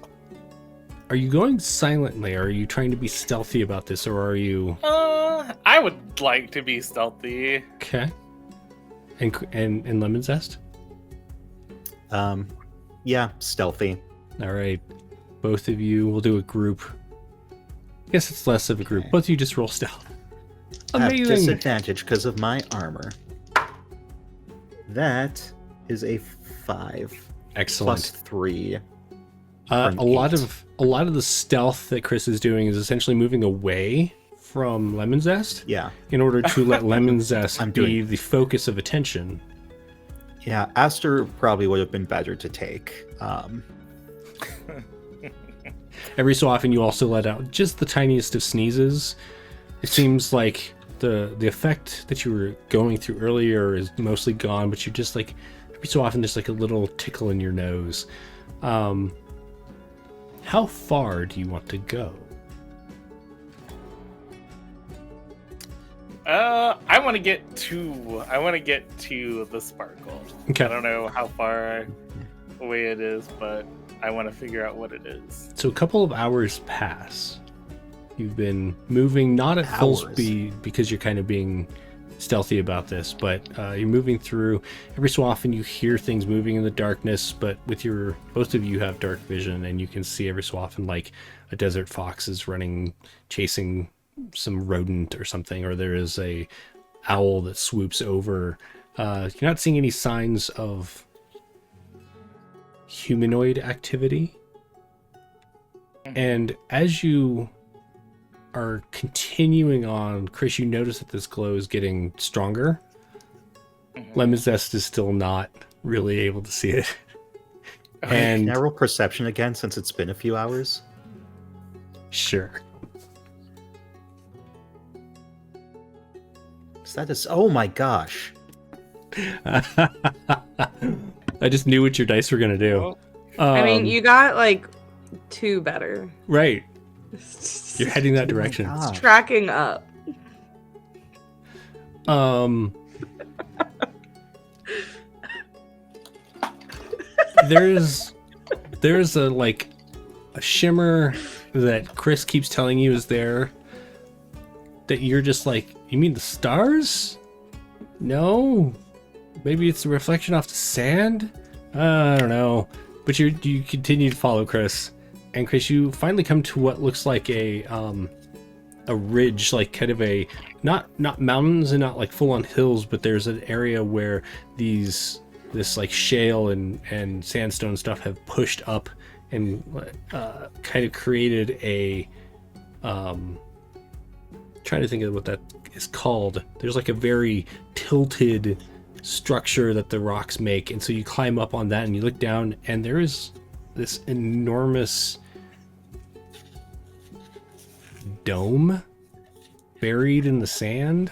are you going silently? Or are you trying to be stealthy about this, or are you? I would like to be stealthy. Okay. And Lemon Zest? Yeah, stealthy. All right. Both of you will do a group. I guess it's less of a group. Okay. Both of you just roll stealth. I have Amazing. disadvantage because of my armor. That is a 5 Excellent. plus 3. A an lot 8. of the stealth that Chris is doing is essentially moving away from Lemon Zest Yeah, in order to let Lemon Zest I'm be doing- the focus of attention. yeah. Aster probably would have been better to take. Every so often, you also let out just the tiniest of sneezes. It seems like the effect that you were going through earlier is mostly gone, but you just like every so often there's like a little tickle in your nose. How far do you want to go? I want to get to the sparkle. Okay. I don't know how far away it is, but I want to figure out what it is. So a couple of hours pass. You've been moving not at full Hours. speed because you're kind of being stealthy about this, but you're moving through. Every so often you hear things moving in the darkness, but both of you have dark vision, and you can see every so often like a desert fox is running, chasing some rodent or something, or there is a owl that swoops over. You're not seeing any signs of humanoid activity. And as you are continuing on, Chris, you notice that this glow is getting stronger. Lemon Zest is still not really able to see it. And Can I roll perception again since it's been a few hours? sure. That is. Oh my gosh. I just knew what your dice were going to do. I mean, you got like 2 better. Right. You're heading that direction. gosh. It's tracking up. There's a shimmer that Chris keeps telling you is there, that you're just like, you mean the stars? No, maybe it's a reflection off the sand. I don't know, but you continue to follow Chris, and Chris, you finally come to what looks like a ridge, like kind of a not mountains and not like full on hills, but there's an area where this like shale and sandstone stuff have pushed up and kind of created a trying to think of what that is called. There's like a very tilted structure that the rocks make, and so you climb up on that and you look down, and there is this enormous dome buried in the sand.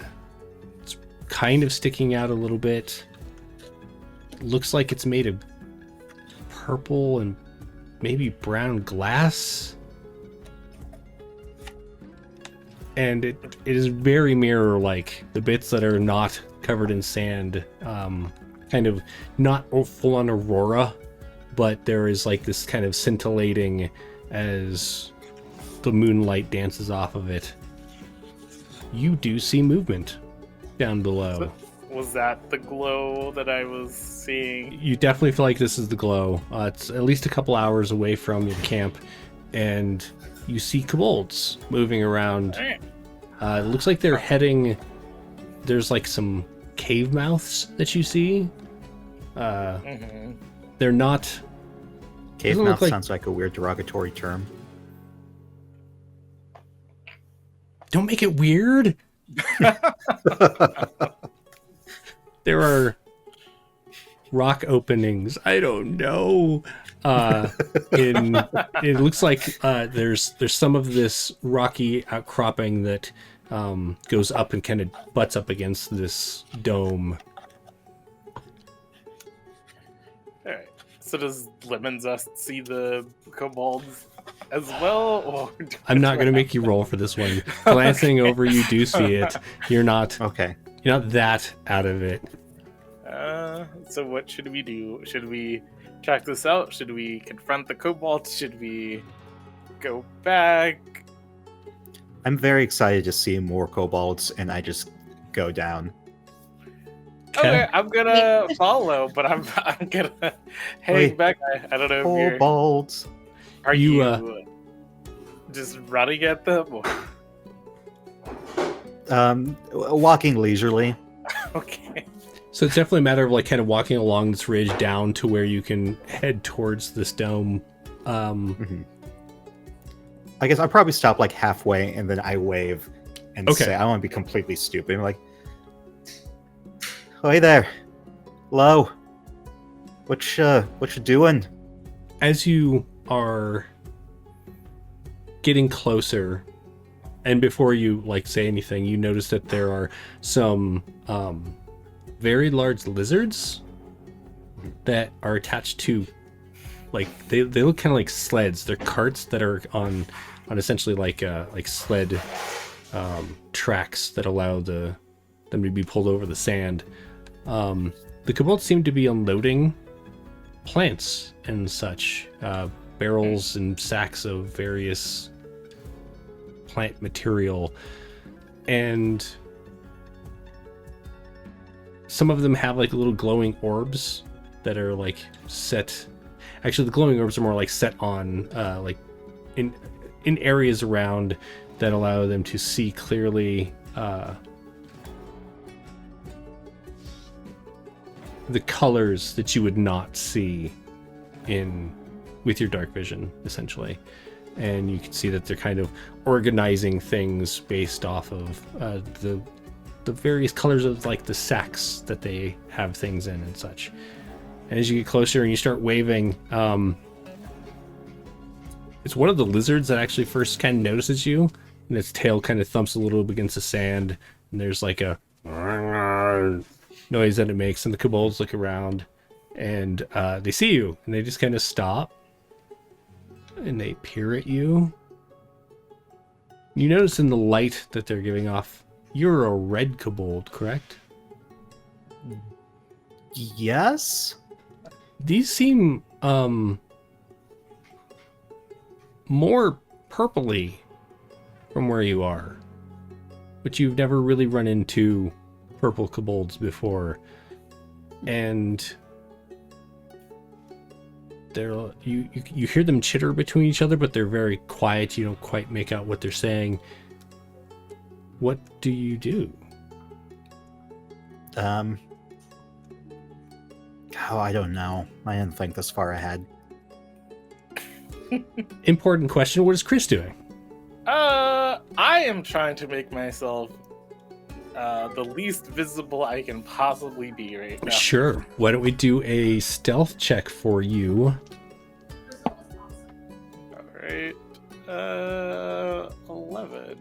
It's kind of sticking out a little bit. Looks like it's made of purple and maybe brown glass. And it is very mirror-like. The bits that are not covered in sand, kind of not full-on aurora, but there is like this kind of scintillating as the moonlight dances off of it. You do see movement down below. Was that the glow that I was seeing? You definitely feel like this is the glow. It's at least a couple hours away from your camp, and you see kobolds moving around. It looks like they're heading. There's like some cave mouths that you see. They're not. Cave Doesn't look mouth like- sounds like a weird derogatory term. Don't make it weird. There are rock openings. I don't know. It looks like there's some of this rocky outcropping that goes up and kind of butts up against this dome. All right. So does Lemon Zest see the kobolds as well? Or I'm not going to make you roll for this one. Glancing over, you do see it. You're not Okay. You're not that out of it. So what should we do? Should we check this out? Should we confront the kobolds? Should we go back? I'm very excited to see more kobolds, and I just go down. Okay, I'm gonna follow, but I'm gonna hang Wait. back. I don't know if Kobolds. are You, you just running at them? Walking leisurely. Okay. So it's definitely a matter of like kind of walking along this ridge down to where you can head towards this dome. Mhm. I guess I'll probably stop like halfway, and then I wave and Okay. say, I want to be completely stupid. I'm like, oh, hey there. Hello. What you doing? As you are getting closer, and before you like say anything, you notice that there are some very large lizards that are attached to, like they look kind of like sleds. They're carts that are on essentially like sled tracks that allow them to be pulled over the sand. The kobolds seem to be unloading plants and such, barrels and sacks of various plant material, and some of them have like little glowing orbs that are like set. Actually, the glowing orbs are more like set on like in areas around that allow them to see clearly the colors that you would not see with your dark vision, essentially. And you can see that they're kind of organizing things based off of the various colors of like the sacks that they have things in and such. And as you get closer and you start waving, it's one of the lizards that actually first kind of notices you, and its tail kind of thumps a little bit against the sand, and there's like a noise that it makes, and the kobolds look around, and they see you, and they just kind of stop, and they peer at you. You notice in the light that they're giving off, you're a red kobold, correct? Yes? These seem more purpley from where you are, but you've never really run into purple kobolds before, and you hear them chitter between each other, but they're very quiet. You don't quite make out what they're saying. What do you do? Oh, I don't know. I didn't think this far ahead. Important question. What is Chris doing? I am trying to make myself the least visible I can possibly be right now. Sure. Why don't we do a stealth check for you? Alright. 11.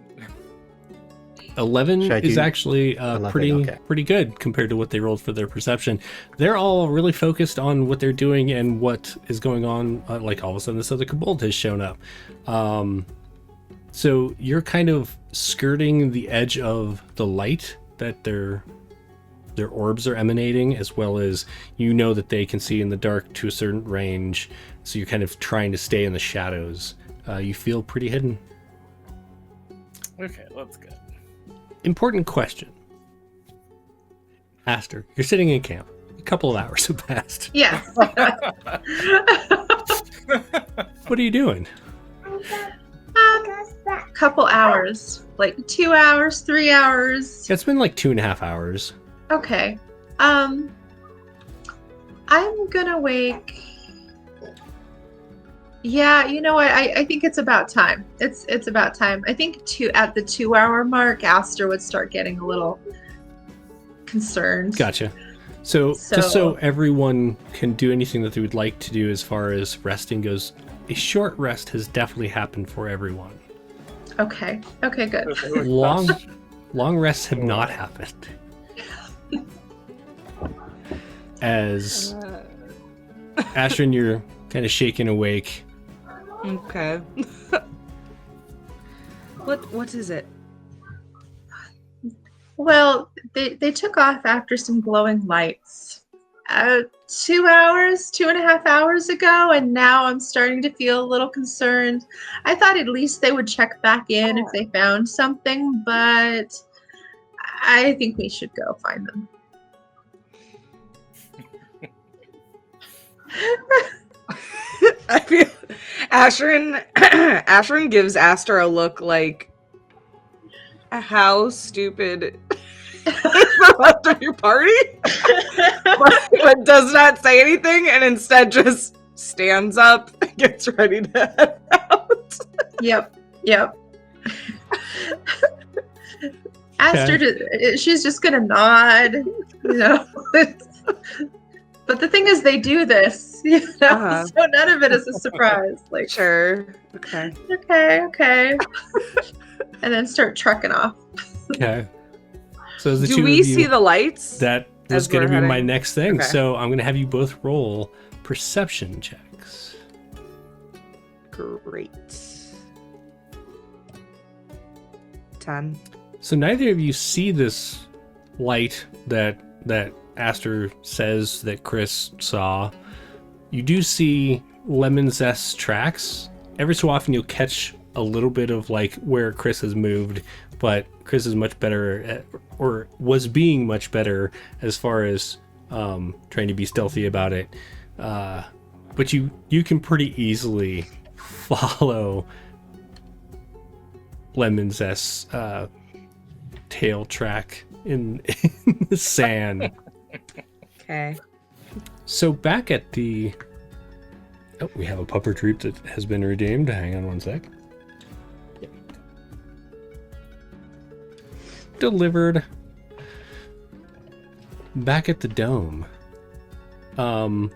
11 Should I is do actually 11? Okay. pretty good compared to what they rolled for their perception. They're all really focused on what they're doing and what is going on. Like all of a sudden, this other kobold has shown up. So you're kind of skirting the edge of the light that their orbs are emanating, as well as you know that they can see in the dark to a certain range. So you're kind of trying to stay in the shadows. You feel pretty hidden. Okay, let's go. Important question. Aster, you're sitting in camp. A couple of hours have passed. Yes. What are you doing? Couple hours, like 2 hours, 3 hours. It's been like 2.5 hours. Okay. I'm gonna wake Yeah, you know what? I think it's about time. It's about time. I think at the 2 hour mark, Aster would start getting a little concerned. Gotcha. So So- just so everyone can do anything that they would like to do as far as resting goes, a short rest has definitely happened for everyone. Okay. Okay, good. Long rests have not happened. As Ashrin, you're kind of shaken awake. Okay. What is it? Well, they took off after some glowing lights 2.5 hours ago, and now I'm starting to feel a little concerned. I thought at least they would check back in if they found something, but I think we should go find them. I feel Ashrin gives Aster a look like, how stupid is the rest of your party? but does not say anything and instead just stands up and gets ready to head out. Yep. Aster, she's just gonna nod, you know. But the thing is, they do this, you know, so none of it is a surprise. Like, Sure. Okay. Okay. And then start trucking off. Okay. So as the Do two we of you, see the lights? that was as going to we're be my heading? next thing. Okay. So I'm going to have you both roll perception checks. Great. 10. So neither of you see this light that Aster says that Chris saw. You do see Lemon Zest's tracks. Every so often you'll catch a little bit of like where Chris has moved, but Chris is much better at, or was being much better as far as trying to be stealthy about it. But you can pretty easily follow Lemon Zest's tail track in the sand. Okay. So back at the... Oh, we have a pupper treat that has been redeemed. Hang on one sec. Delivered. Back at the dome. One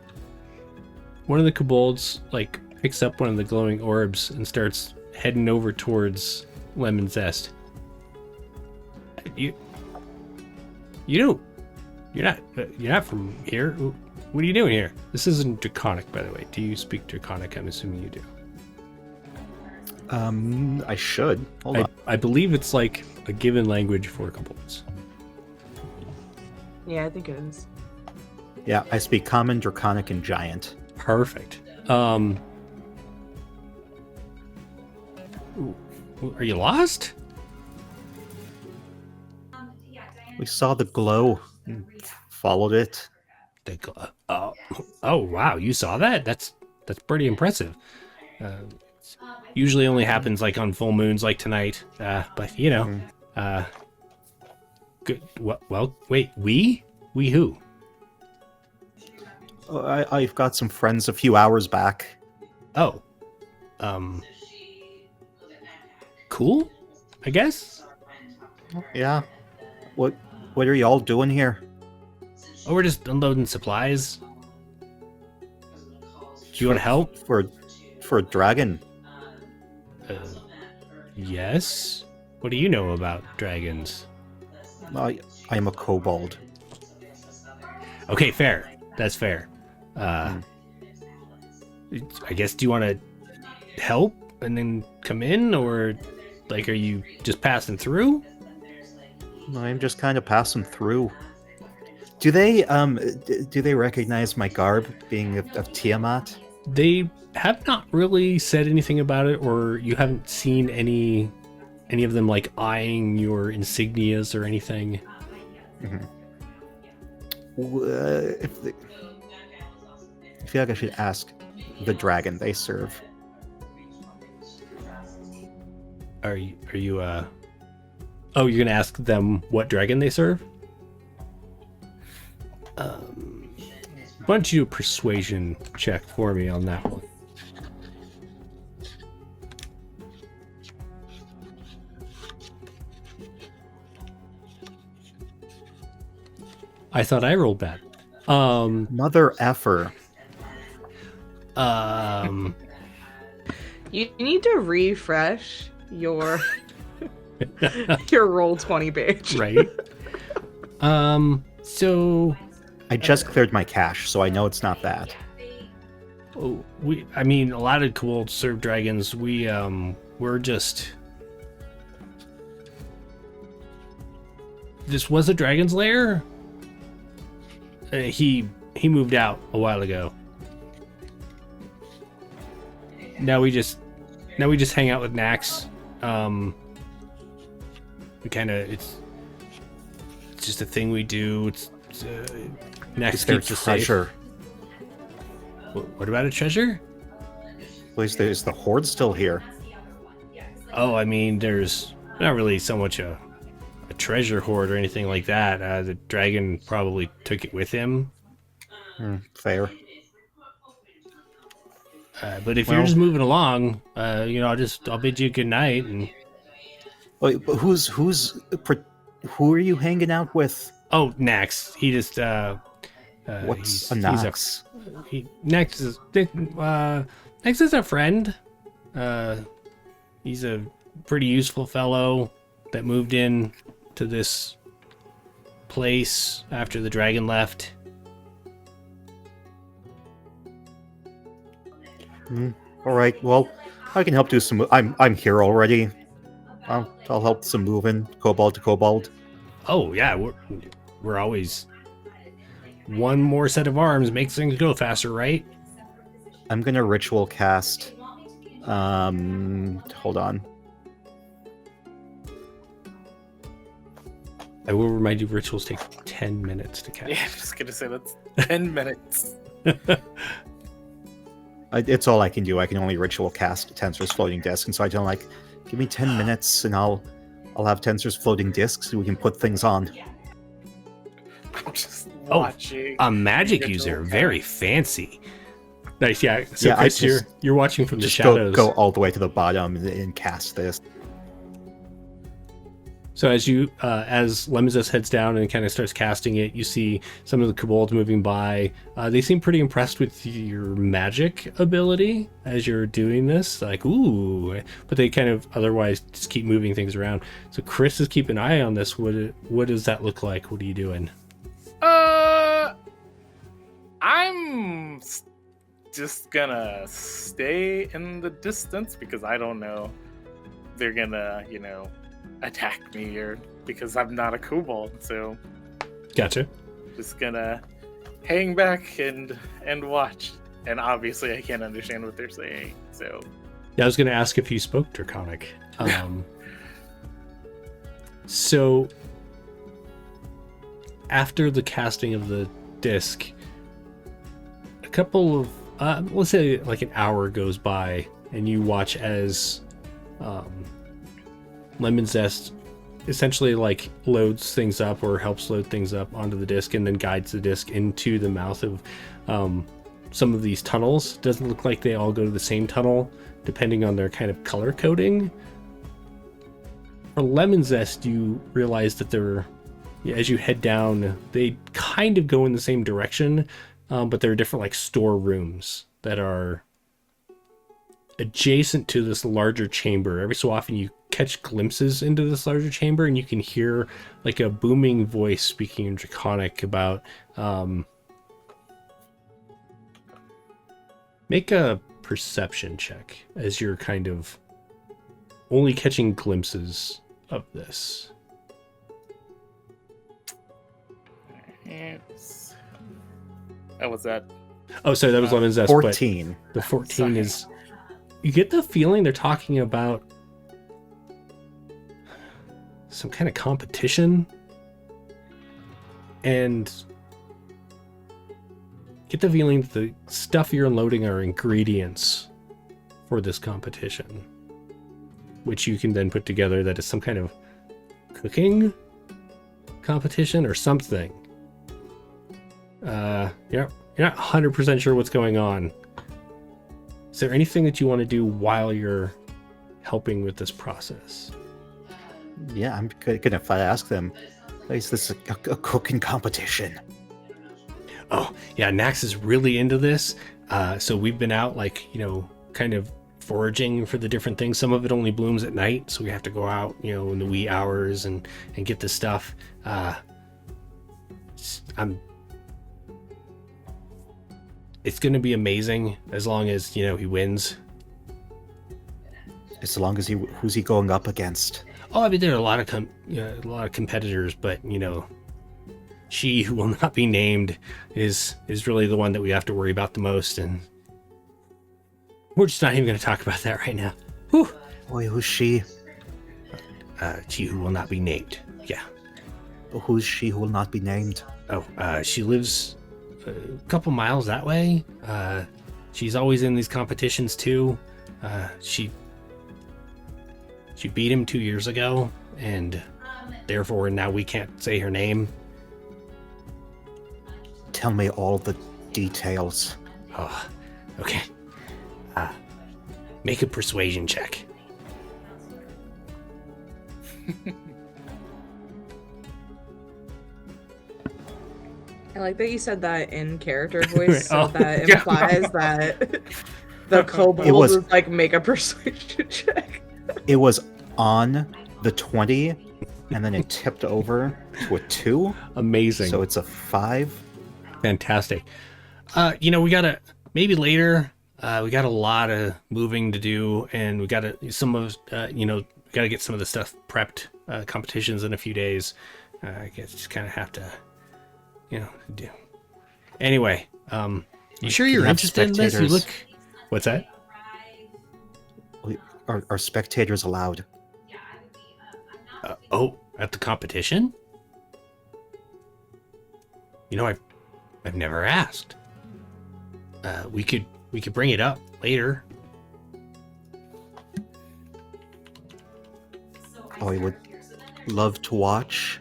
of the kobolds like picks up one of the glowing orbs and starts heading over towards Lemon Zest. You're not from here. What are you doing here? This isn't Draconic, by the way. Do you speak Draconic? I'm assuming you do. I should. Hold on. I believe it's like a given language for kobolds. Yeah, I think it is. Yeah, I speak Common, Draconic, and Giant. Perfect. Are you lost? We saw the glow and followed it. Oh wow, you saw that? That's pretty impressive. Usually only happens like on full moons like tonight. But you know, good. Well, wait, we who? I've got some friends a few hours back. Oh, cool, I guess. Yeah. What are y'all doing here? Oh, we're just unloading supplies. Do you want help? For a dragon. Yes. What do you know about dragons? I am a kobold. Okay, fair. That's fair. I guess, do you want to help and then come in, or like, are you just passing through? I'm just kind of passing through. Do they recognize my garb being of Tiamat? They have not really said anything about it, or you haven't seen any of them like eyeing your insignias or anything. Mm-hmm. I feel like I should ask the dragon they serve. Are you Oh, you're gonna ask them what dragon they serve? Why don't you do a persuasion check for me on that one? I thought I rolled bad. Mother effer. You need to refresh your your Roll20 page. Right. So I just cleared my cache, so I know it's not that. I mean, a lot of kobolds serve dragons. We're just. This was a dragon's lair. He moved out a while ago. Now we just hang out with Nax. We kind of it's just a thing we do. Nax Is there keeps us safe. treasure? What about a treasure? Is the Hoard still here? Oh, I mean, there's not really so much a treasure hoard or anything like that. The dragon probably took it with him. Fair. But if you're just moving along, I'll bid you good night. And Wait, but who are you hanging out with? oh, Nax, he just What's a he's Nax? Nax is a friend. He's a pretty useful fellow that moved in to this place after the dragon left. All right. Well, I can help do some. I'm here already. I'll help some moving, kobold to kobold. Oh yeah, we're always one more set of arms makes things go faster, right? I'm gonna ritual cast. Hold on. I will remind you, rituals take 10 minutes to cast. Yeah, I'm just gonna say that's 10 minutes. It's all I can do. I can only ritual cast Tensor's floating disk, and so I don't give me 10 minutes, and I'll have Tensor's floating disks, so we can put things on. I'm just watching. A magic user, very fancy. Nice, yeah. So Yeah, Chris, you're watching from the Just shadows. go all the way to the bottom and cast this. So as Lemazes heads down and kind of starts casting it, you see some of the kobolds moving by. They seem pretty impressed with your magic ability as you're doing this. Like, ooh. But they kind of otherwise just keep moving things around. So Chris is keeping an eye on this. What does that look like? What are you doing? I'm just gonna stay in the distance because I don't know they're gonna, attack me or because I'm not a kobold, so Gotcha. just gonna hang back and watch. And obviously I can't understand what they're saying, so Yeah, I was going to ask if you spoke Draconic. So after the casting of the disc, a couple of let's say like an hour goes by, and you watch as Lemon Zest essentially like loads things up or helps load things up onto the disc and then guides the disc into the mouth of some of these tunnels. Doesn't look like they all go to the same tunnel depending on their kind of color coding. For Lemon Zest, you realize that as you head down, they kind of go in the same direction, but there are different like storerooms that are adjacent to this larger chamber. Every so often you catch glimpses into this larger chamber and you can hear like a booming voice speaking in Draconic about make a perception check as you're kind of only catching glimpses of this. What was that? Oh, sorry, that was Lemon Zest. 14. But the 14 Sorry. is... You get the feeling they're talking about some kind of competition, and get the feeling that the stuff you're unloading are ingredients for this competition, which you can then put together that is some kind of cooking competition or something. You're not 100% sure what's going on. Is there anything that you want to do while you're helping with this process? Yeah, I'm gonna ask them. Is this a cooking competition? Oh, yeah, Nax is really into this. So we've been out, like, kind of foraging for the different things. Some of it only blooms at night, so we have to go out, in the wee hours and get the stuff. It's going to be amazing as long as, he wins. As long as who's he going up against? Oh, I mean, there are a lot of competitors, but she who will not be named is really the one that we have to worry about the most, and we're just not even going to talk about that right now. Whew. Boy, who's she? She who will not be named. Yeah. Who's she who will not be named? Oh, she lives a couple miles that way. She's always in these competitions too. She beat him 2 years ago, and therefore now we can't say her name. Tell me all the details. Oh, okay. Make a persuasion check. I like that you said that in character voice, so Oh. that implies that the kobold was like, make a persuasion check. It was on the 20, and then it tipped over to a 2. Amazing. So it's a 5. Fantastic. We gotta, maybe later, we got a lot of moving to do, and we gotta, we gotta get some of the stuff prepped, competitions in a few days. I guess just kind of have to, do. Anyway, you sure you're interested in this? You look, what's that? Are spectators allowed? At the competition? I've never asked. We could bring it up later. I would love to watch.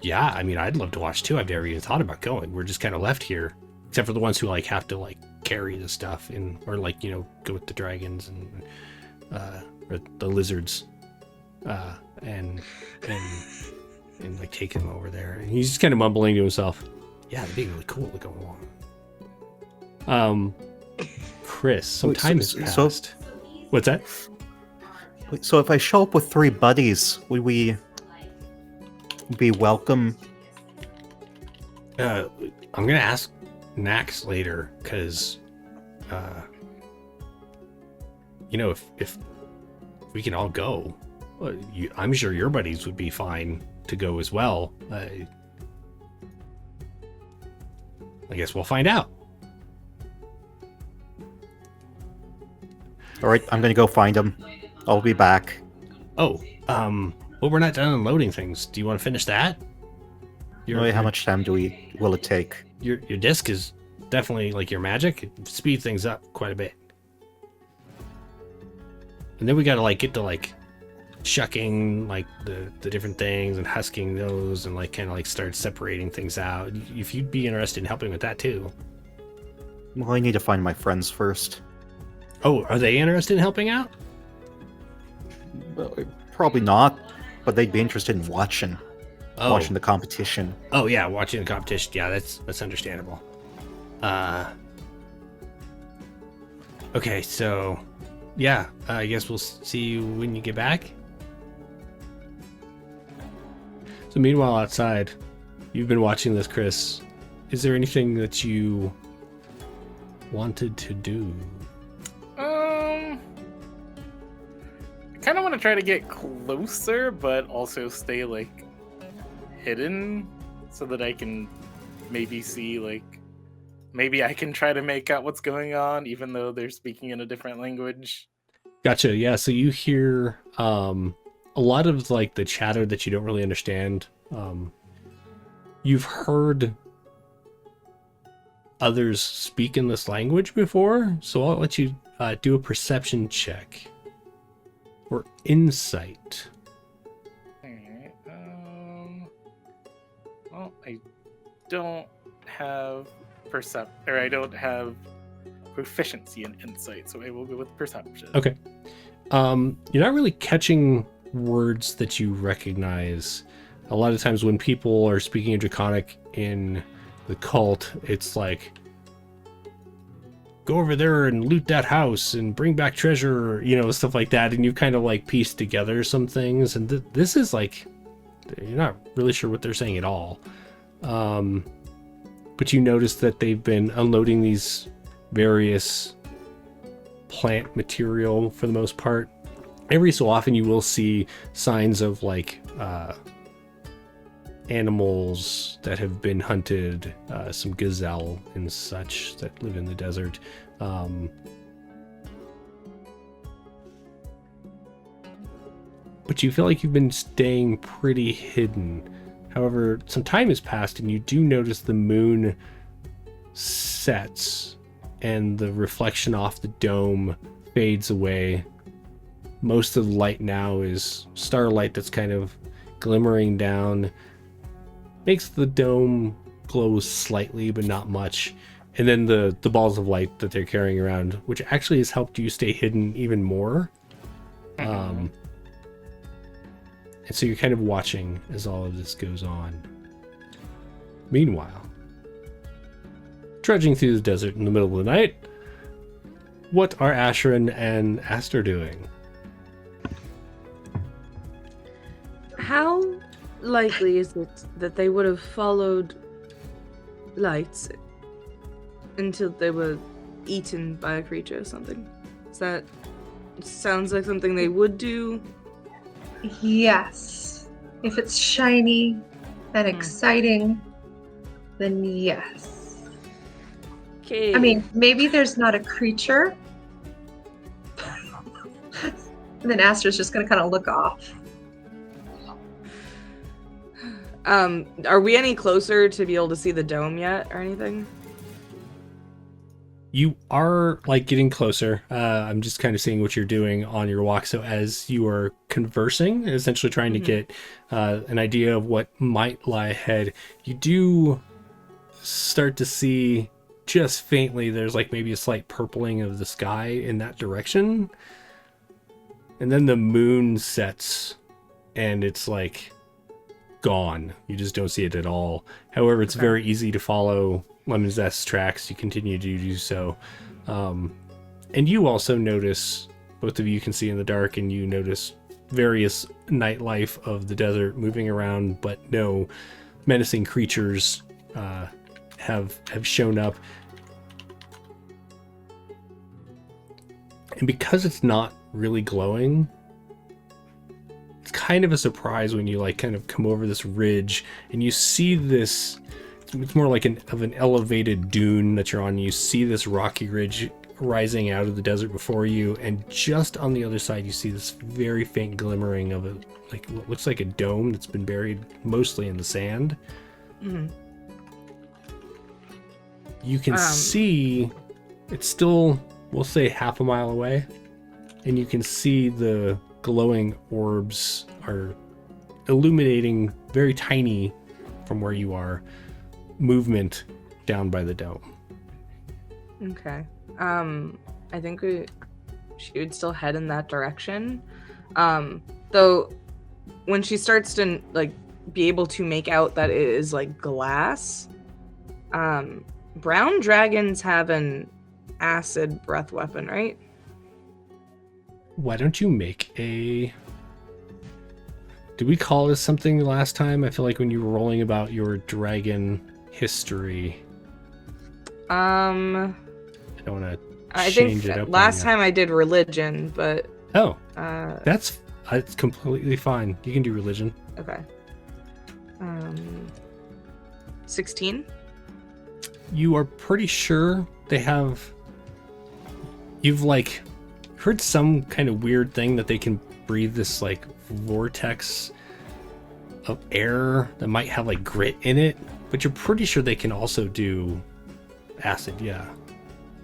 Yeah, I mean, I'd love to watch too. I've never even thought about going. We're just kind of left here, except for the ones who have to carry the stuff or go with the dragons and or the lizards, and take him over there. And he's just kind of mumbling to himself, "Yeah, it'd be really cool to go along." Chris, some time has passed. What's that? So if I show up with 3 buddies, would we be welcome? I'm gonna ask Nax later, because if we can all go, I'm sure your buddies would be fine to go as well. I guess we'll find out. All right, I'm gonna go find him. I'll be back. Oh, well, we're not done unloading things. Do you want to finish that? How much time will it take? Your disc is definitely your magic. It speeds things up quite a bit. And then we gotta get to shucking the different things and husking those and kind of start separating things out. If you'd be interested in helping with that too. Well, I need to find my friends first. Oh, are they interested in helping out? Well, probably not, but they'd be interested in watching the competition. Oh yeah, watching the competition. Yeah, that's understandable. Okay, so yeah, I guess we'll see you when you get back. So meanwhile, outside, you've been watching this, Chris. Is there anything that you wanted to do? I kind of want to try to get closer, but also stay hidden, so that I can maybe see maybe I can try to make out what's going on, even though they're speaking in a different language. Gotcha. Yeah. So you hear a lot of the chatter that you don't really understand. You've heard others speak in this language before, so I'll let you do a perception check or insight. Alright. Well, I don't have I don't have proficiency in insight, so I will go with perception. Okay. You're not really catching words that you recognize. A lot of times when people are speaking in Draconic in the cult, it's like, go over there and loot that house and bring back treasure, you know, stuff like that. And you kind of like piece together some things. And this is like, you're not really sure what they're saying at all. But you notice that they've been unloading these various plant material for the most part. Every so often you will see signs of like animals that have been hunted, some gazelle and such that live in the desert. But you feel like you've been staying pretty hidden. However, some time has passed and you do notice the moon sets and the reflection off the dome fades away. Most of the light now is starlight that's kind of glimmering down. Makes the dome glow slightly, but not much. And then the balls of light that they're carrying around, which actually has helped you stay hidden even more. And so you're kind of watching as all of this goes on. Meanwhile, trudging through the desert in the middle of the night, what are Asherin and Aster doing? How likely is it that they would have followed lights until they were eaten by a creature or something? That sounds like something they would do. Yes. If it's shiny and exciting, then yes. Okay. I mean, maybe there's not a creature. And then Aster's just going to kind of look off. Are we any closer to be able to see the dome yet or anything? You are like getting closer. I'm just kind of seeing what you're doing on your walk. So as you are conversing, essentially trying to get an idea of what might lie ahead, you do start to see just faintly there's like maybe a slight purpling of the sky in that direction. And then the moon sets and it's like gone. You just don't see it at all. However, it's very easy to follow Lemon Zest's tracks. You continue to do so. And you also notice, both of you can see in the dark, and you notice various nightlife of the desert moving around, but no menacing creatures have shown up. And because it's not really glowing, it's kind of a surprise when you like kind of come over this ridge and you see this. It's more like an elevated dune that you're on. You see this rocky ridge rising out of the desert before you, and just on the other side you see this very faint glimmering of a like what looks like a dome that's been buried mostly in the sand. You can see it's still, we'll say, half a mile away, and you can see the glowing orbs are illuminating very tiny from where you are movement down by the dome. Okay. I think she would still head in that direction. Though when she starts to like be able to make out that it is like glass, brown dragons have an acid breath weapon, right? Why don't you make a... Did we call this something last time? I feel like when you were rolling about your dragon history. I don't want to change it up. Last time I did religion, but that's it's completely fine. You can do religion. Okay. 16. You are pretty sure they have. You've like heard some kind of weird thing that they can breathe this like vortex of air that might have like grit in it, but you're pretty sure they can also do acid. Yeah.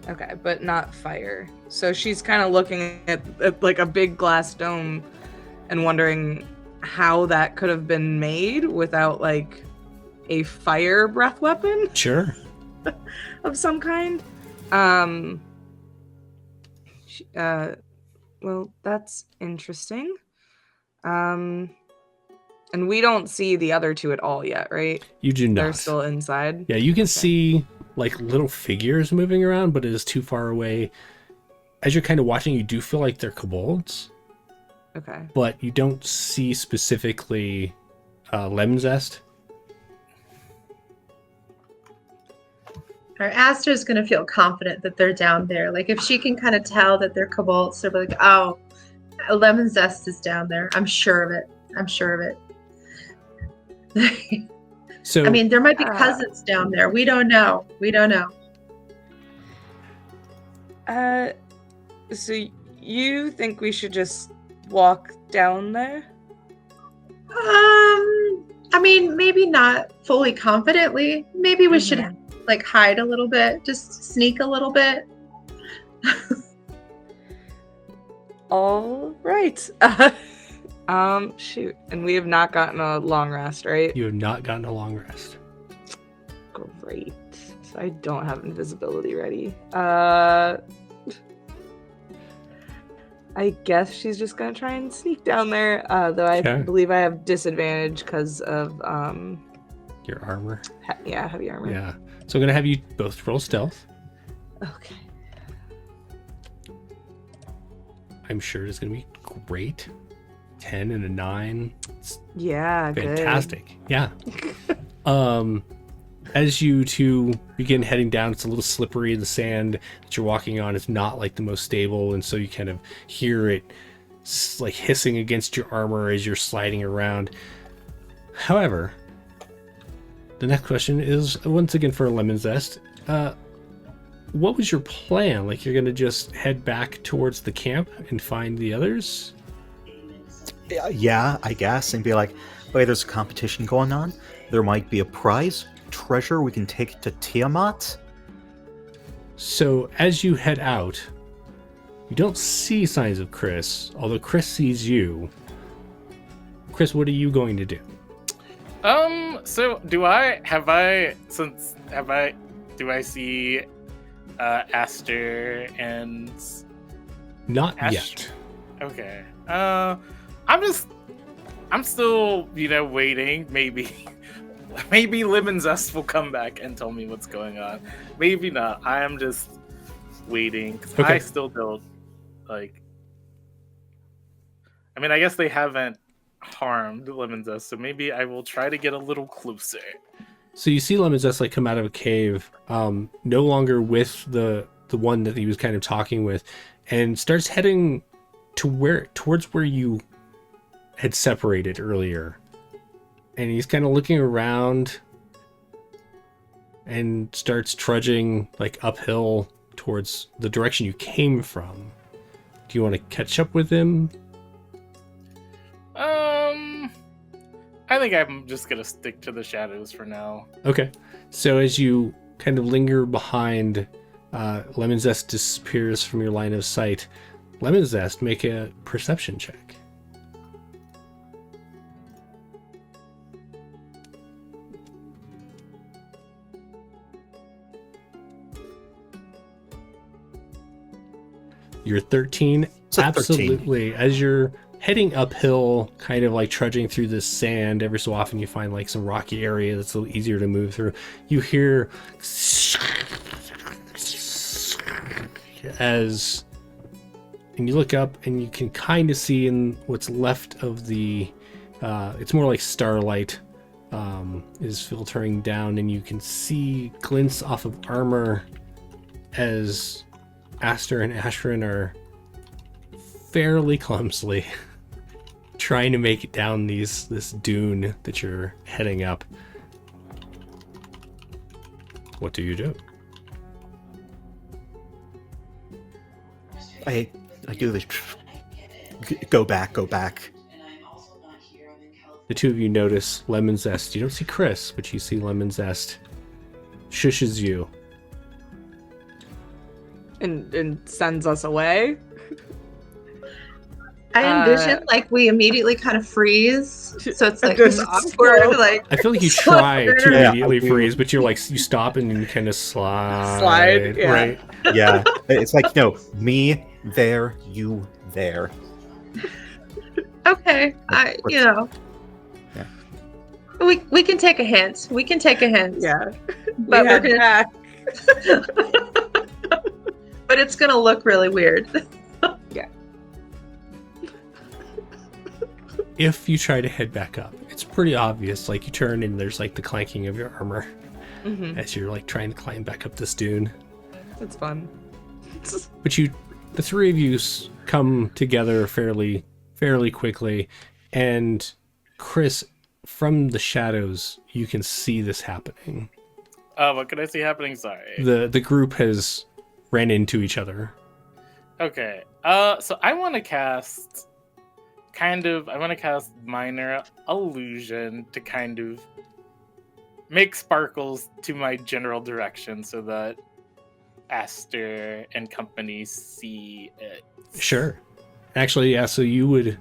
Okay, but not fire. So she's kind of looking at like a big glass dome and wondering how that could have been made without like a fire breath weapon. Sure. Of some kind. Well, that's interesting. And we don't see the other two at all yet, right? You do not. They're still inside. Yeah, you can see like little figures moving around, but it is too far away. As you're kind of watching, you do feel like they're kobolds. Okay. But you don't see specifically lemon zest. Our Aster's going to feel confident that they're down there. Like, if she can kind of tell that they're kobolds, they'll be like, oh, lemon zest is down there. I'm sure of it. I'm sure of it. So I mean, there might be cousins down there. We don't know. We don't know. So you think we should just walk down there? I mean, maybe not fully confidently. Maybe we should like hide a little bit, just sneak a little bit. All right. Shoot. And we have not gotten a long rest, right? you have not gotten a long rest. Great. So I don't have invisibility ready. I guess she's just gonna try and sneak down there. Though I believe I have disadvantage because of Your armor. heavy armor. Yeah. So I'm gonna have you both roll stealth. Okay. I'm sure it's gonna be great. 10 and a 9. It's Yeah. fantastic. Yeah. As you two begin heading down, it's a little slippery. The sand that you're walking on is not like the most stable, and so you kind of hear it like hissing against your armor as you're sliding around. However, the next question is once again for Lemon Zest. What was your plan? Like, you're gonna just head back towards the camp and find the others? Yeah, I guess, and be like, "Wait, there's a competition going on. There might be a prize." Treasure we can take to Tiamat. So as you head out, you don't see signs of Chris, although Chris sees you. Chris, what are you going to do? So do I see Aster and Not Ash? yet. Okay. I'm still, waiting. Maybe Lemon Zest will come back and tell me what's going on. Maybe not. I am just waiting. 'Cause Okay. I still don't, like... I mean, I guess they haven't harmed Lemon Zest, so maybe I will try to get a little closer. So you see Lemon Zest like come out of a cave, no longer with the one that he was kind of talking with, and starts heading towards where you had separated earlier. And he's kind of looking around and starts trudging like uphill towards the direction you came from. Do you want to catch up with him? I think I'm just gonna stick to the shadows for now. Okay. So as you kind of linger behind, Lemon Zest disappears from your line of sight. Lemon Zest, make a perception check. You're 13. Absolutely. 13. As you're heading uphill, kind of like trudging through this sand, every so often you find like some rocky area that's a little easier to move through. You hear and you look up and you can kind of see in what's left of the it's more like starlight is filtering down, and you can see glints off of armor as Aster and Ashrin are fairly clumsily trying to make it down this dune that you're heading up. What do you do? I do this. Go back. The two of you notice Lemon Zest. You don't see Chris, but you see Lemon Zest shushes you. And sends us away. I envision like we immediately kind of freeze, so it's like Just awkward. Like I feel like you try to immediately freeze, but you're like you stop and you kind of slide. Yeah. Right? Yeah, it's like me there, you there. Okay, Yeah. we can take a hint. We can take a hint. Yeah. But We we're had gonna, back. but it's gonna look really weird. If you try to head back up, it's pretty obvious. Like you turn and there's like the clanking of your armor as you're like trying to climb back up this dune. It's fun. But the three of you come together fairly quickly, and Chris, from the shadows, you can see this happening. What can I see happening? Sorry. The group has ran into each other. Okay. So I want to cast minor illusion to kind of make sparkles to my general direction so that Aster and company see it. Sure. Actually, yeah, so you would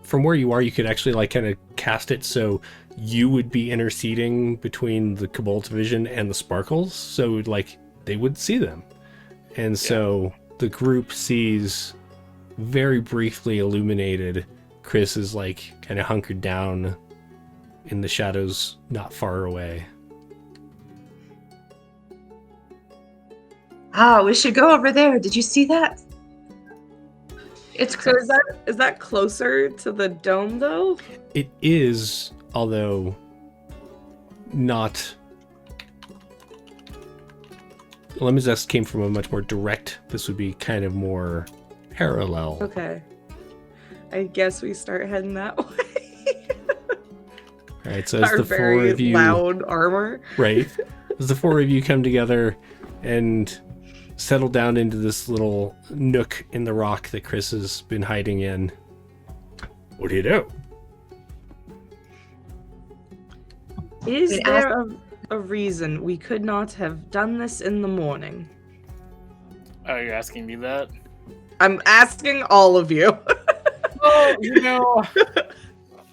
from where you are, you could actually like kind of cast it so you would be interceding between the Kobold's vision and the sparkles, so like they would see them. And so the group sees very briefly illuminated. Chris is like kind of hunkered down in the shadows not far away. We should go over there. Did you see that? It's So Chris. is that closer to the dome though? It is, although not. Lemon Zest came from a much more direct. This would be kind of more parallel. Okay. I guess we start heading that way. All right, so as Our the four very of you, loud armor. right, as the four of you come together and settle down into this little nook in the rock that Chris has been hiding in. What do you do? Is Wait, there a reason we could not have done this in the morning? Oh, you're asking me that? I'm asking all of you. Well, you know,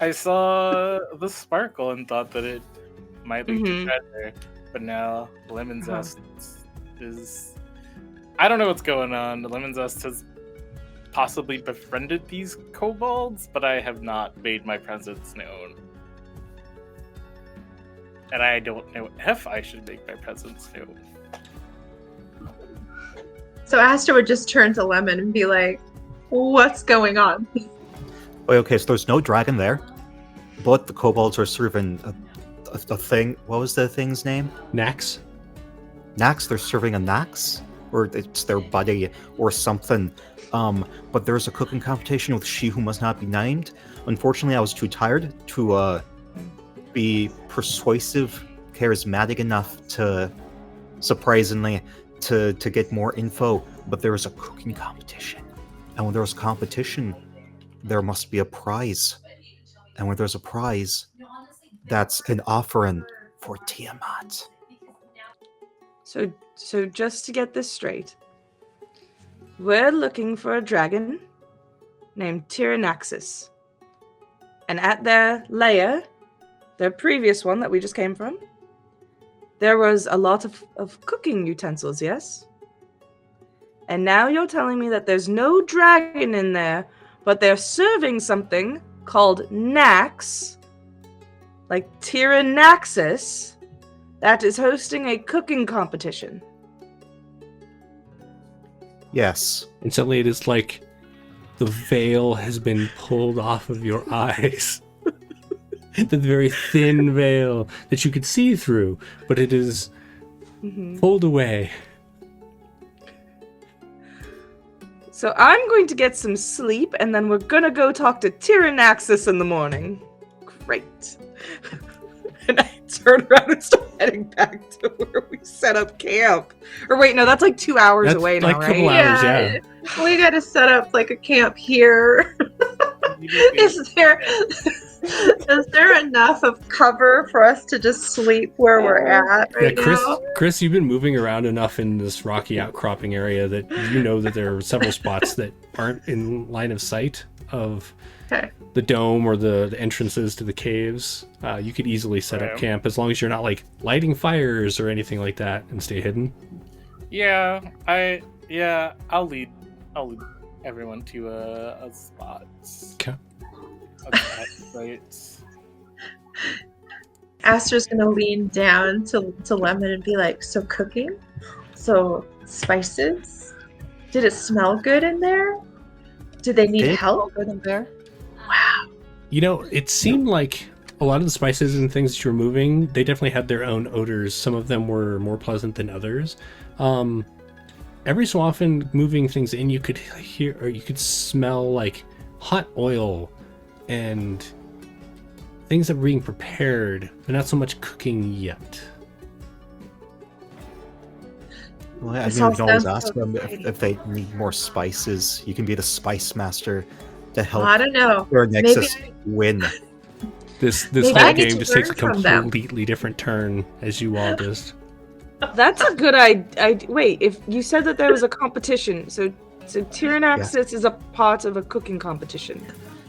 I saw the sparkle and thought that it might lead to treasure, but now Lemon Zest is... I don't know what's going on. Lemon Zest has possibly befriended these kobolds, but I have not made my presence known. And I don't know if I should make my presence known. So Aster would just turn to Lemon and be like, "What's going on?" Okay, so there's no dragon there, but the kobolds are serving a thing. What was the thing's name? Nax? Nax. They're serving a Nax, or it's their buddy or something. But there's a cooking competition with She Who Must Not Be Named. Unfortunately, I was too tired to be persuasive, charismatic enough to, surprisingly, to get more info. But there was a cooking competition, and when there's a competition, there must be a prize. And when there's a prize, that's an offering for Tiamat. So just to get this straight, we're looking for a dragon named Tiranaxus. And at their lair, their previous one that we just came from, there was a lot of cooking utensils, yes? And now you're telling me that there's no dragon in there, but they're serving something called Nax, like Tiranaxus, that is hosting a cooking competition. Yes. And suddenly it is like the veil has been pulled off of your eyes. The very thin veil that you could see through, but it is pulled away. So I'm going to get some sleep, and then we're gonna go talk to Tiranaxus in the morning. Great. And I turn around and start heading back to where we set up camp. Or wait, no, that's like 2 hours That's away like now, a couple right? hours. Yeah. We got to set up like a camp here. Is there enough of cover for us to just sleep where we're at right now? Chris, you've been moving around enough in this rocky outcropping area that you know that there are several spots that aren't in line of sight of the dome or the entrances to the caves. You could easily set up camp as long as you're not like lighting fires or anything like that and stay hidden. I'll lead everyone to a spot. Okay. Okay, right. Aster's gonna lean down to Lemon and be like, "So cooking? So spices? Did it smell good in there? Did they need help?" Good in there. Wow. You know, it seemed like a lot of the spices and things that you were moving, they definitely had their own odors. Some of them were more pleasant than others. Every so often, moving things in, you could hear or you could smell like hot oil and things that were being prepared, but not so much cooking yet. Well, I This mean, all we can always sounds ask so them exciting. if they need more spices. You can be the spice master to help I don't know. Tiranaxus Maybe win. This Maybe whole I need game to just takes a learn from them. completely different turn as you all just. That's a good idea. Wait, if you said that there was a competition, so Tiranaxus is a part of a cooking competition.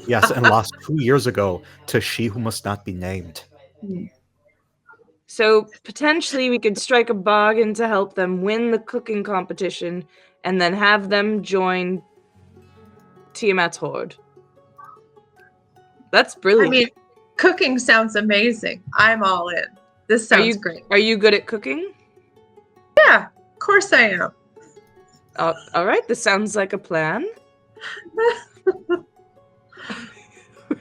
Yes, and lost 2 years ago to She Who Must Not Be Named. So potentially we could strike a bargain to help them win the cooking competition and then have them join Tiamat's Hoard. That's I brilliant. mean, cooking sounds amazing. I'm all in. This sounds great. Are you good at cooking? Yeah, of course I am. All right, this sounds like a plan.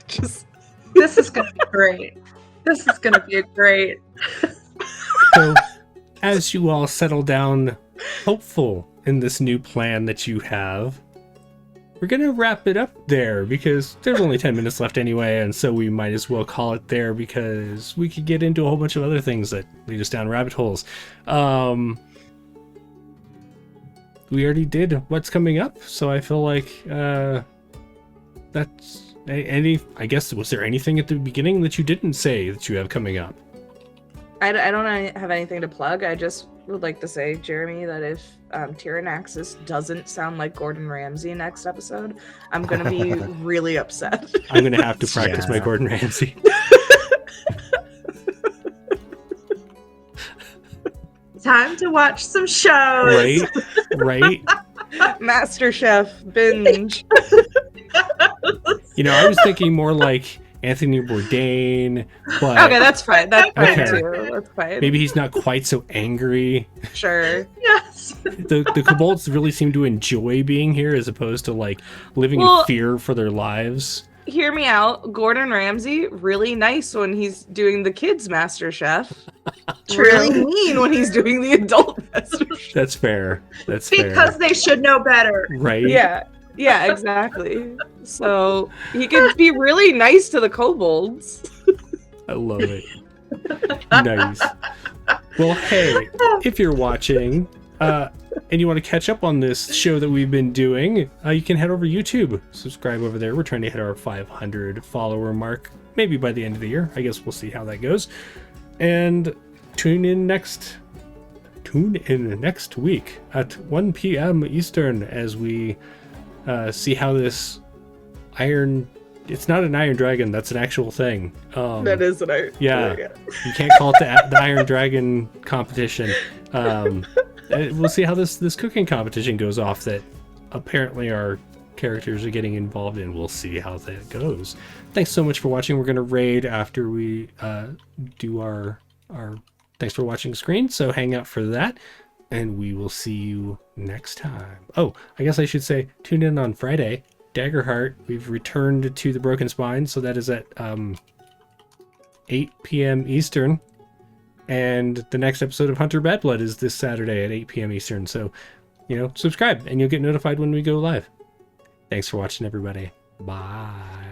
Just This is gonna be great. This is gonna be great. So, as you all settle down, hopeful in this new plan that you have, we're gonna wrap it up there because there's only 10 minutes left anyway, and so we might as well call it there because we could get into a whole bunch of other things that lead us down rabbit holes. We already did what's coming up, so I feel like that's I guess, was there anything at the beginning that you didn't say that you have coming up? I don't have anything to plug. I just would like to say, Jeremy, that if Tiranaxus doesn't sound like Gordon Ramsay next episode, I'm going to be really upset. I'm going to have to practice my Yeah. Gordon Ramsay. Time to watch some shows. Right? MasterChef binge. You know, I was thinking more like Anthony Bourdain, but Okay, that's fine. That's fine Okay. too. That's fine. maybe he's not quite so angry. Sure. Yes. The kobolds really seem to enjoy being here as opposed to like living Well- in fear for their lives. Hear me out. Gordon Ramsay, really nice when he's doing the kids' MasterChef. True. Really mean when he's doing the adult MasterChef. That's fair. That's Because fair. they should know better. Right? Yeah, exactly. So he could be really nice to the kobolds. I love it. Nice. Well, hey, if you're watching and you want to catch up on this show that we've been doing, you can head over to YouTube. Subscribe over there. We're trying to hit our 500 follower mark, maybe by the end of the year. I guess we'll see how that goes. And tune in next week at 1 p.m. Eastern as we see how this it's not an iron dragon, that's an actual thing. That is an art. Yeah. You can't call it the Iron Dragon competition. We'll see how this cooking competition goes off that apparently our characters are getting involved in. We'll see how that goes. Thanks so much for watching. We're going to raid after we do our thanks for watching screen, so hang out for that, and we will see you next time. Oh, I guess I should say tune in on Friday. Daggerheart, we've returned to the Broken Spine, so that is at 8 p.m. Eastern, and the next episode of Hunter Bad Blood is this Saturday at 8 p.m. Eastern, so, subscribe, and you'll get notified when we go live. Thanks for watching, everybody. Bye.